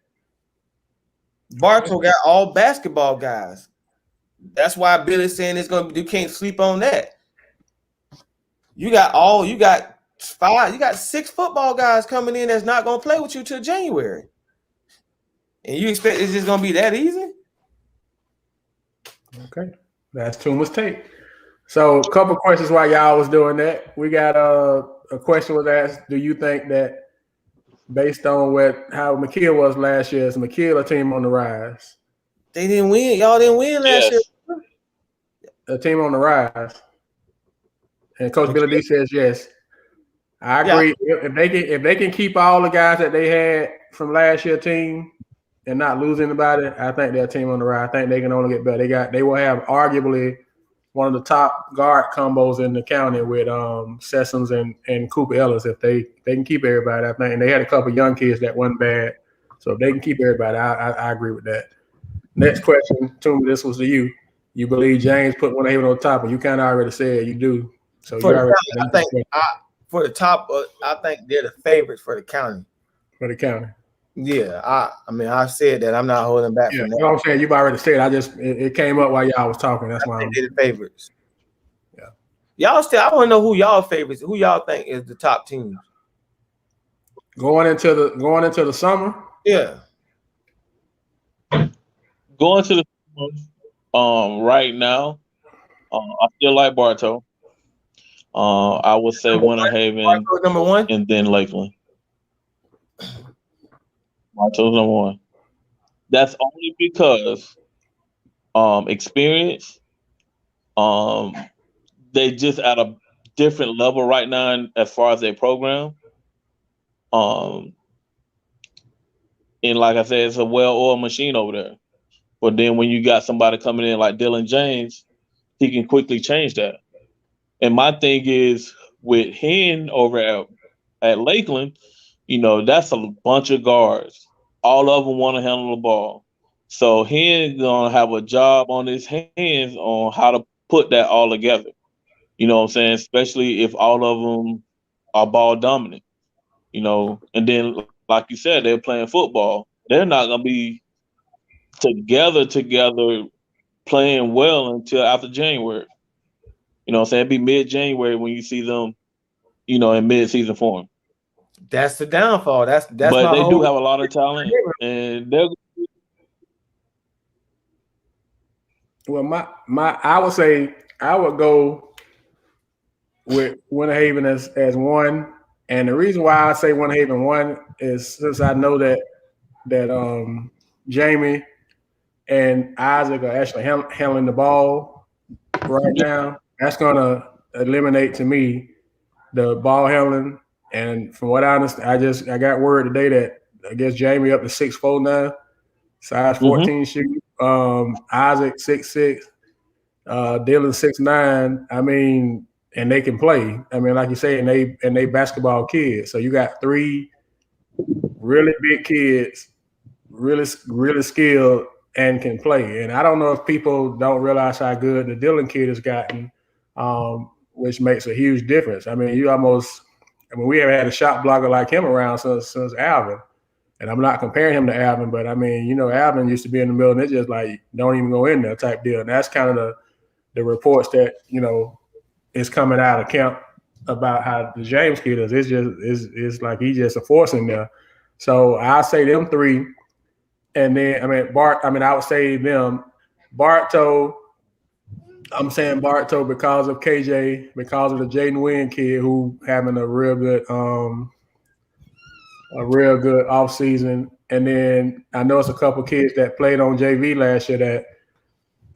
Bartow got all basketball guys. That's why Billy's saying you can't sleep on that. You got 6 football guys coming in that's not gonna play with you till January. And you expect it's just gonna be that easy? Okay, that's Tuma's take. So, a couple questions while y'all was doing that. We got a question was asked: do you think that based on how McKeel was last year, is McKeel a team on the rise? They didn't win. Y'all didn't win last year. A team on the rise. And Coach Billy D says yes. I agree. Yeah. If they can keep all the guys that they had from last year's team and not lose anybody, I think they're a team on the rise. I think they can only get better. They will have arguably one of the top guard combos in the county with Sessoms and Cooper Ellis. If they can keep everybody, I think. And they had a couple of young kids that wasn't bad. So if they can keep everybody, I agree with that. Next question, Toomey, this was to you. You believe James put Winter Haven on top, and you kind of already said you do. So for you already. I think for the top, I think they're the favorites for the county. For the county. Yeah, I mean, I said that. I'm not holding back from that. You know what I'm saying? You've already said. It came up while y'all was talking. That's why they're the favorites. Yeah. Y'all still. I want to know who y'all favorites. Who y'all think is the top teams going into the summer? Yeah. Going to the right now, I still like Bartow. I would say Winter Haven number one, and then Lakeland. Bartow's number one. That's only because experience. They just at a different level right now as far as their program. And like I said, it's a well-oiled machine over there. But then when you got somebody coming in like Dylan James, he can quickly change that. And my thing is with Hen over at Lakeland, that's a bunch of guards. All of them want to handle the ball. So Hen gonna have a job on his hands on how to put that all together. You know what I'm saying? Especially if all of them are ball dominant. And then like you said, they're playing football. They're not gonna be together playing well until after January. You know what I'm saying? It'd be mid-January when you see them, in mid-season form. That's the downfall. That's but they do have a lot of talent, and they're. Well, I would say I would go with Winter Haven as one, and the reason why I say Winter Haven one is since I know that Jamie and Isaac are actually handling the ball right now. That's gonna eliminate to me the ball handling. And from what I understand, I got word today that I guess Jamie up to 6'4" now, size 14 shoot. Isaac 6'6", Dylan 6'9". I mean, and they can play. I mean, like you say, and they basketball kids. So you got three really big kids, really skilled and can play. And I don't know if people don't realize how good the Dylan kid has gotten, which makes a huge difference. I mean, we haven't had a shot blocker like him around since Alvin. And I'm not comparing him to Alvin, but I mean, Alvin used to be in the middle and it's just like, don't even go in there type deal. And that's kind of the reports that, is coming out of camp about how the James kid is. It's like he's just a force in there. So I say them three. And then, I would say them. Bartow, I'm saying Bartow because of KJ, because of the Jaden Wynn kid who having a real good offseason. And then I know it's a couple kids that played on JV last year that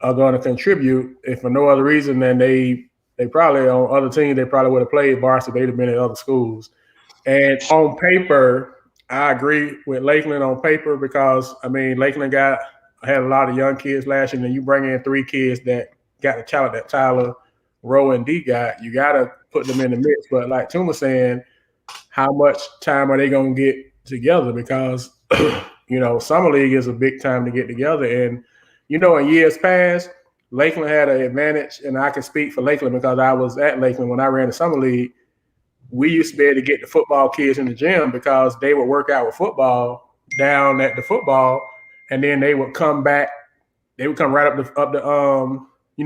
are going to contribute, if for no other reason than they probably on other teams, they probably would have played varsity, they'd have been at other schools. And on paper, I agree with Lakeland on paper because, Lakeland had a lot of young kids last year, and then you bring in three kids that got the talent that Tyler, Rowe, and D got. You got to put them in the mix. But like Toom was saying, how much time are they going to get together? Because, Summer League is a big time to get together. And, in years past, Lakeland had an advantage, and I can speak for Lakeland because I was at Lakeland when I ran the Summer League. We used to be able to get the football kids in the gym because they would work out with football down at the football, and then they would come back. They would come right up the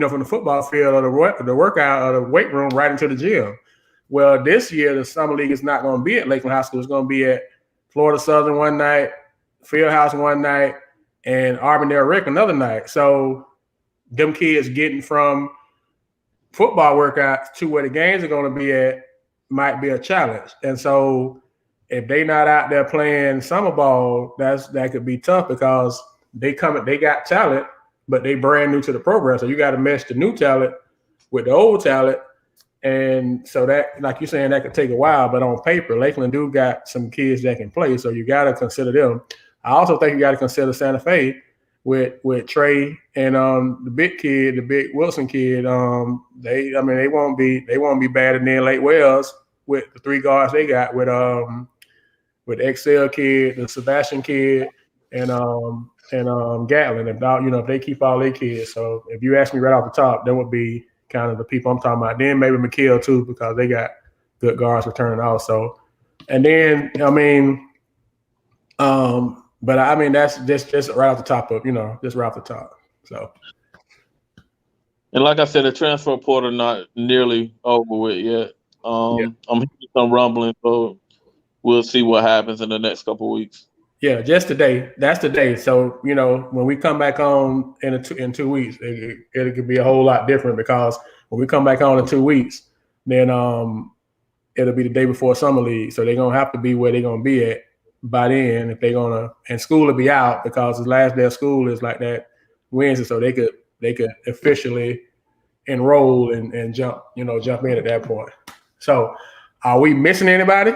from the football field or the workout or the weight room right into the gym. Well, this year the Summer League is not going to be at Lakeland High School. It's going to be at Florida Southern one night, Fieldhouse one night, and Auburndale Rec another night. So them kids getting from football workouts to where the games are going to be at might be a challenge. And so if they not out there playing summer ball, that could be tough because they got talent, but they brand new to the program. So you got to mesh the new talent with the old talent. And so that, like you're saying, that could take a while, but on paper, Lakeland do got some kids that can play. So you got to consider them. I also think you got to consider Santa Fe with Trey and the big Wilson kid. They won't be bad. And then Lake Wells with the 3 guards they got with Excel kid, the Sebastian kid, and Gatlin. If they keep all their kids. So if you ask me right off the top, that would be kind of the people I'm talking about. Then maybe McKeel too, because they got good guards returning also. And then but I mean that's just right off the top of just right off the top. So. And like I said, the transfer portal not nearly over with yet. I'm hearing some rumbling, so we'll see what happens in the next couple of weeks. Yeah, just today. That's today. So when we come back on in 2 weeks, it could be a whole lot different because when we come back on in 2 weeks, then it'll be the day before summer league. So they're gonna have to be where they're gonna be at by then if they're gonna, and school will be out because the last day of school is like that Wednesday. So they could officially enroll and jump in at that point. So are we missing anybody?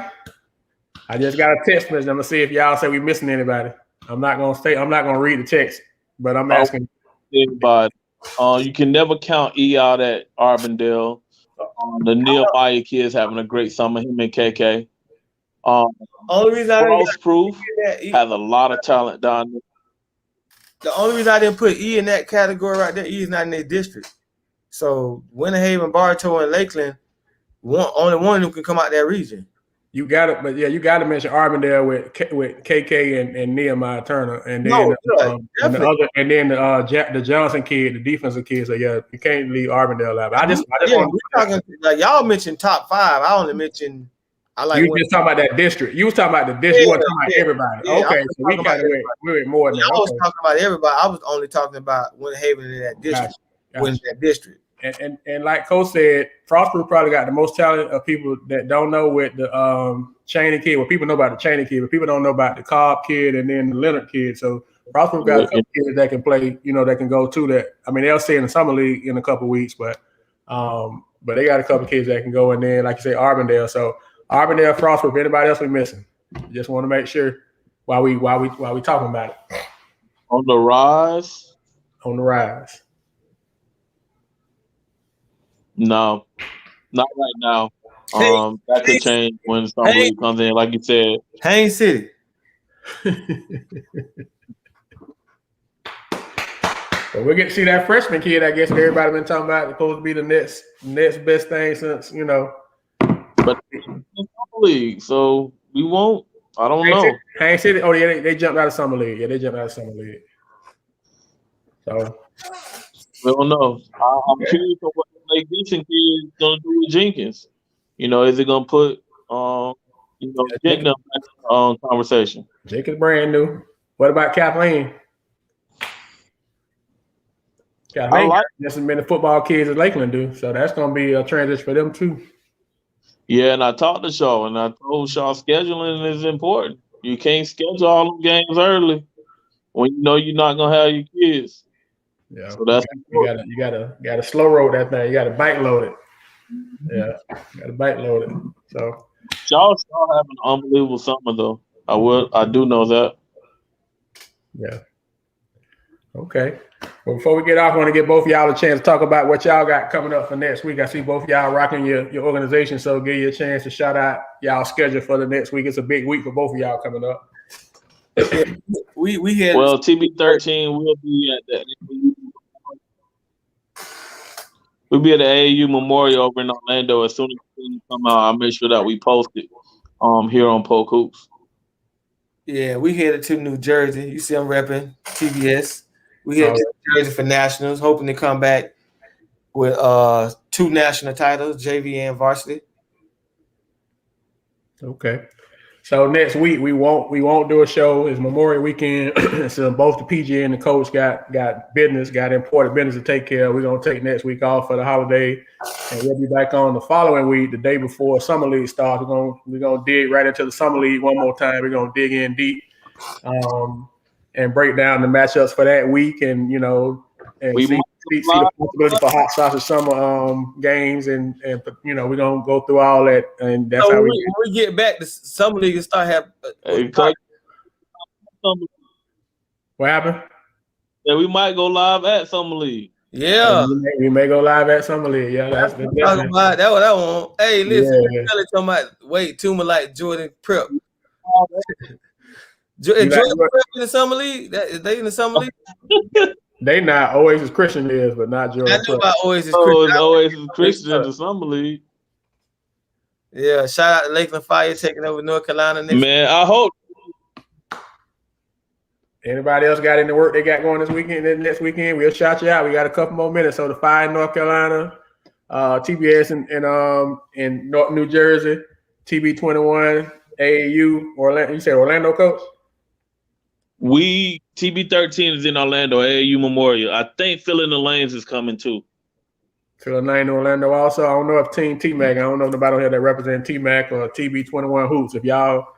I just got a text message. I'm gonna see if y'all say we missing anybody. I'm not gonna read the text, but I'm asking everybody. You can never count E out at Arbondale. The Nehemiah kids having a great summer. Him and KK. Only reason I Frost Proof has a lot of talent down there. The only reason I didn't put E in that category right there, E is not in their district. So Winter Haven, Bartow, and Lakeland, only one who can come out that region. You got it, but you got to mention Arbondale with KK and Nehemiah Turner, and then the Johnson kid, the defensive kid. So you can't leave Arbondale out. I just we're talking like y'all mentioned top 5. I only mentioned. You just talking about that district. You was talking about the district. You weren't talking about everybody. Yeah, okay, so we kind of went more than that. I was talking about everybody. I was only talking about Winter Haven in that district. Gotcha. In that district. And like Coach said, Frostproof probably got the most talent of people that don't know with the Cheney kid. Well, people know about the Cheney kid, but people don't know about the Cobb kid and then the Leonard kid. So Frostproof got a couple kids that can play, that can go to that. I mean, they'll stay in the summer league in a couple of weeks, but they got a couple of kids that can go in there, like you say, Arbondale. So Arbondale, Frostproof, anybody else we missing? Just want to make sure while we talking about it. On the rise. No, not right now. That could change when somebody comes in, like you said. Haines City. Well, we'll get to see that freshman kid. I guess everybody been talking about supposed to be the next best thing since But league, so we won't. I don't know. Haines City. Oh yeah, they jumped out of summer league. Yeah, they jumped out of summer league. So we don't know. I'm curious of what Lake Beeching kid is gonna do with Jenkins. Is it gonna put Jenkins on conversation? Jenkins brand new. What about Kathleen? Kathleen just as many football kids as Lakeland do, so that's gonna be a transition for them too. Yeah, and I talked to Shaw, and I told Shaw scheduling is important. You can't schedule all them games early when you know you're not gonna have your kids. Yeah, so that's you gotta slow roll that thing. You gotta bite load it. Yeah, you gotta bite load it. So Shaw have an unbelievable summer though. I do know that. Yeah. Okay. Well, before we get off, I want to give both of y'all a chance to talk about what y'all got coming up for next week. I see both of y'all rocking your organization, so give you a chance to shout out y'all schedule for the next week. It's a big week for both of y'all coming up. we had TB13 will be at the AAU Memorial over in Orlando. As soon as things come out, I'll make sure that we post it here on Polk Hoops. Yeah, we headed to New Jersey. You see I'm repping TBS. We headed to New Jersey for nationals, hoping to come back with 2 national titles, JV and varsity. Okay. So next week we won't do a show. It's Memorial Weekend. So both the PG and the coach got important business to take care of. We're gonna take next week off for the holiday, and we'll be back on the following week, the day before Summer League starts. We're gonna dig right into the Summer League one more time. We're gonna dig in deep, and break down the matchups for that week, and see the possibility for hot sausage summer games, and we're gonna go through all that, and that's So how when we get back to Summer League and start having. What happened? Yeah, we might go live at Summer League. Yeah, we may go live at Summer League. Yeah, that's talking about that. What I want. Hey, listen, talking about Tuma like Jordan Prep. Jordan Prep in the Summer League. They in the Summer League. They not Oasis Christian is, but not Jordan. I know about Oasis Christian. Oasis Christian in the Summer League. Yeah, shout out to Lakeland Fire taking over North Carolina next. Man, I hope. Anybody else got any work they got going this weekend? Next weekend, we'll shout you out. We got a couple more minutes. So the Fire in North Carolina, TBS in North New Jersey, TB21, AAU, Orlando. You said Orlando, Coach? TB13 is in Orlando, AAU Memorial. I think Phil in the Lanes is coming too. Phil in the Lane, Orlando also. I don't know if Team T-Mac, I don't know if nobody on here that represent T-Mac or TB21 Hoops. If y'all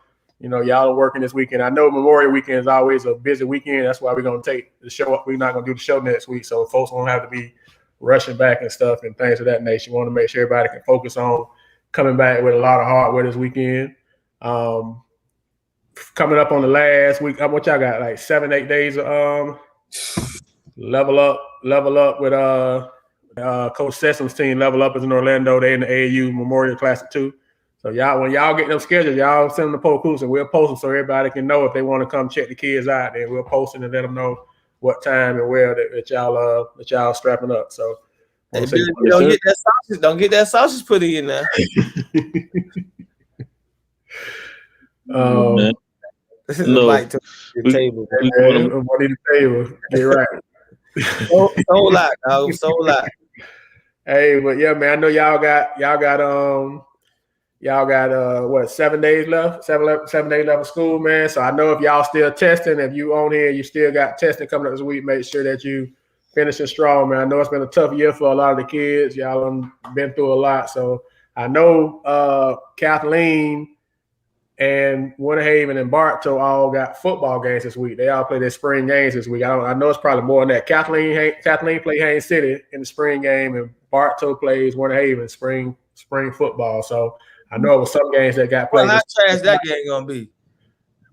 are working this weekend. I know Memorial Weekend is always a busy weekend. That's why we're going to take the show up. We're not going to do the show next week, so folks won't have to be rushing back and stuff and things of that nature. We want to make sure everybody can focus on coming back with a lot of hardware this weekend. Coming up on the last week, what y'all got? Like 7-8 days of level up with Coach Sessum's team. Level Up is in Orlando. They in the AAU Memorial Classic 2. So when y'all get them schedules, y'all send them to Polk, and we'll post them so everybody can know if they want to come check the kids out. Then we'll post them and let them know what time and where that y'all strapping up. So don't get that sausage put in there. This is a bite to the table. Money to the table. Get right. So lot, dog. So lot. Hey, but yeah, man, I know y'all got what, 7 days left? 7 days left of school, man. So I know if y'all still testing, if you on here, you still got testing coming up this week, make sure that you finishing strong, man. I know it's been a tough year for a lot of the kids. Y'all have been through a lot. So I know Kathleen and Winter Haven and Bartow all got football games this week. They all play their spring games this week. I know it's probably more than that. Kathleen played Haines City in the spring game, and Bartow plays Winter Haven spring football. So I know it was some games that got played. Well, how trash that game gonna be?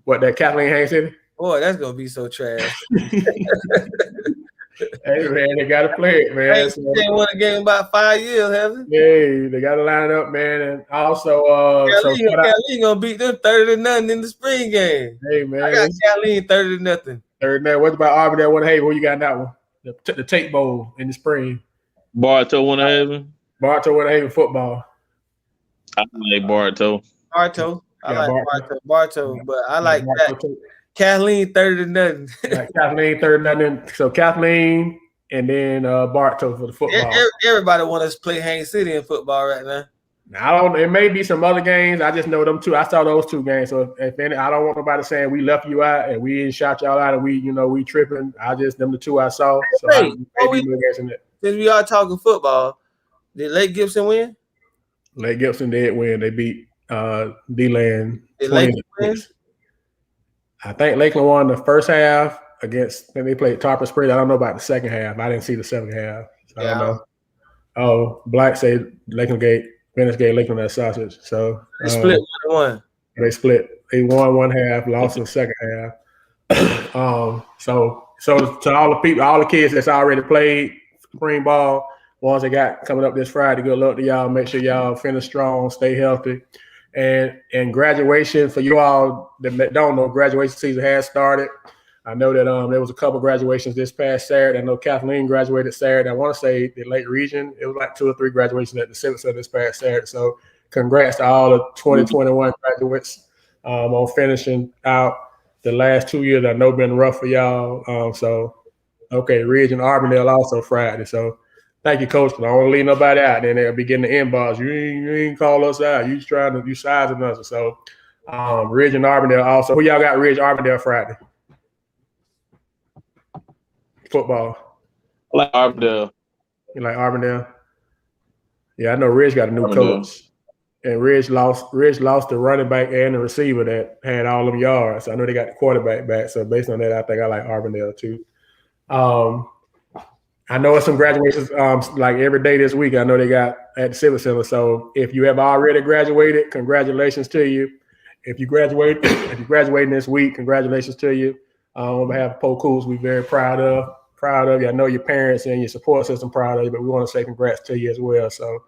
What, that Kathleen Haines City? Boy, that's gonna be so trash. Hey man, they gotta play it, man. They won a game in about 5 years, haven't they? Hey, they gotta line it up, man. And also Kathleen gonna beat them 30-0 in the spring game. Hey man, I got Kathleen 30-0. 30-0. What about Auburn that Winter Haven? Who you got in that one? The Tape Bowl in the spring. Bartow Winter Haven. Bartow Winter Haven football. I like Bartow. I like Bartow, but I like that. Kathleen 30-0. Like Kathleen 30-0. So Kathleen and then Bartow for the football. Everybody want us to play Haines City in football right now. I don't. It may be some other games. I just know them two. I saw those two games. So if any, I don't want nobody saying we left you out and we didn't shout y'all out and we tripping. Them the two I saw. So since we are talking football, did Lake Gibson win? Lake Gibson did win. They beat D-Land. Did Lakeland win? I think Lakeland won the first half against. Then they played Tarpon Springs. I don't know about the second half. I didn't see the second half. So I don't know. Oh, Black said Lakeland gave Lakeland that sausage. So they split 1-1. They split. They won one half, lost in the second half. So to all the people, all the kids that's already played spring ball, ones that got coming up this Friday, good luck to y'all. Make sure y'all finish strong, stay healthy. And graduation, for you all that don't know, graduation season has started. I know that there was a couple graduations this past Saturday. I know Kathleen graduated Saturday. I want to say the Lake Region. It was like 2 or 3 graduations at the Civic Center this past Saturday. So congrats to all the 2021 graduates on finishing out the last 2 years. I know been rough for y'all. Ridge and Arbondale also Friday. So thank you, Coach. I don't want to leave nobody out. Then they'll be getting the inbox. You ain't call us out. You sizing us. So Ridge and Arbondale also. Who y'all got Ridge Arbondale Friday? Football. I like Arbondale. You like Arbondale? Yeah, I know Ridge got a new Arbondale. coach. And Ridge lost the running back and the receiver that had all them yards. I know they got the quarterback back. So based on that, I think I like Arbondale too. I know it's some graduations like every day this week. I know they got at the Civic Center. So if you have already graduated, congratulations to you. If you're graduating this week, congratulations to you. On behalf of Polk, we're very proud of you. I know your parents and your support system proud of you, but we want to say congrats to you as well. So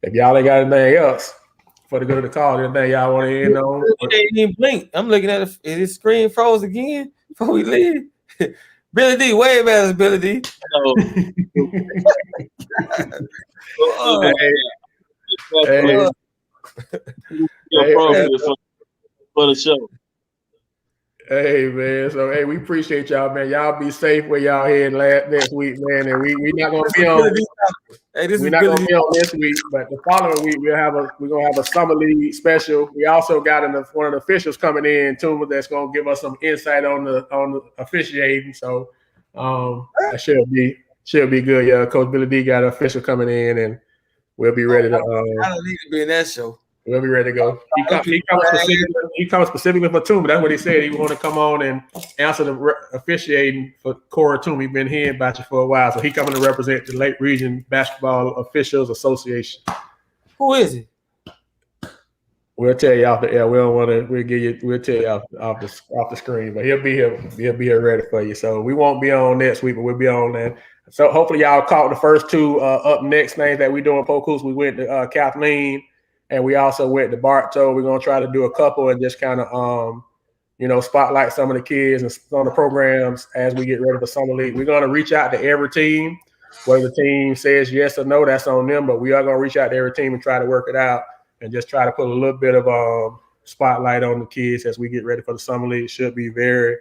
if y'all ain't got anything else for the good of the call, anything y'all want to end on? He didn't even blink. I'm looking at it. Is his screen froze again before we leave? Billy D, way better, Billy D. For the show. Hey man, so hey, we appreciate y'all, man. Y'all be safe where y'all heading next week, man. And we not gonna be on. We're not gonna be on this week, but the following week we're gonna have a summer league special. We also got one of the officials coming in too, that's gonna give us some insight on the officiating. So that should be good. Yeah, Coach Billy D got an official coming in, and we'll be ready to. I don't need to be in that show. We'll be ready to go. He comes specifically for Toomey. That's what he said. He want to come on and answer the officiating for Cora Toomey. Been hearing about you for a while, so he coming to represent the Lake Region Basketball Officials Association. Who is he? We'll tell you off the air. We don't want to. We'll tell you off the screen. But he'll be here. He'll be here ready for you. So we won't be on next week, but we'll be on then. So hopefully y'all caught the first two up next things that we doing. Pocus. We went to Kathleen. And we also went to Bartow. We're gonna try to do a couple and just kind of spotlight some of the kids and some of the programs as we get ready for summer league. We're gonna reach out to every team. Whether the team says yes or no, that's on them. But we are gonna reach out to every team and try to work it out and just try to put a little bit of spotlight on the kids as we get ready for the summer league. It should be very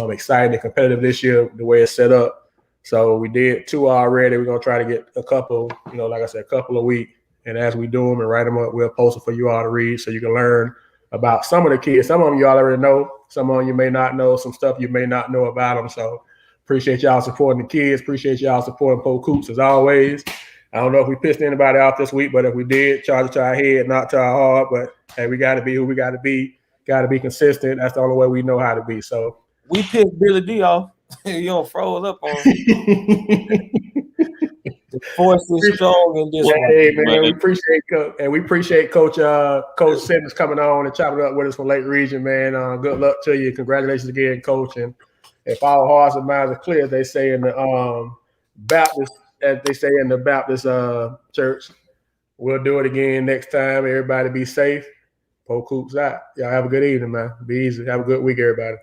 exciting and competitive this year, the way it's set up. So we did 2 already. We're gonna try to get a couple, like I said, a couple a week. And as we do them and write them up, we'll post them for you all to read so you can learn about some of the kids. Some of them you all already know. Some of them you may not know. Some stuff you may not know about them. So appreciate y'all supporting the kids. Appreciate y'all supporting Polk Hoops as always. I don't know if we pissed anybody off this week, but if we did, charge it to our head, not to our heart. But hey, we got to be who we got to be. Got to be consistent. That's the only way we know how to be. So we pissed Billy D off. You don't froze up on him. The force is strong in this one. Hey man, we appreciate Coach Simmons coming on and chopping up with us from Lake Region, man. Good luck to you. Congratulations again, Coach. And if our hearts and minds are clear, as they say in the Baptist church, we'll do it again next time. Everybody be safe. Polk Hoops out. Y'all have a good evening, man. Be easy. Have a good week, everybody.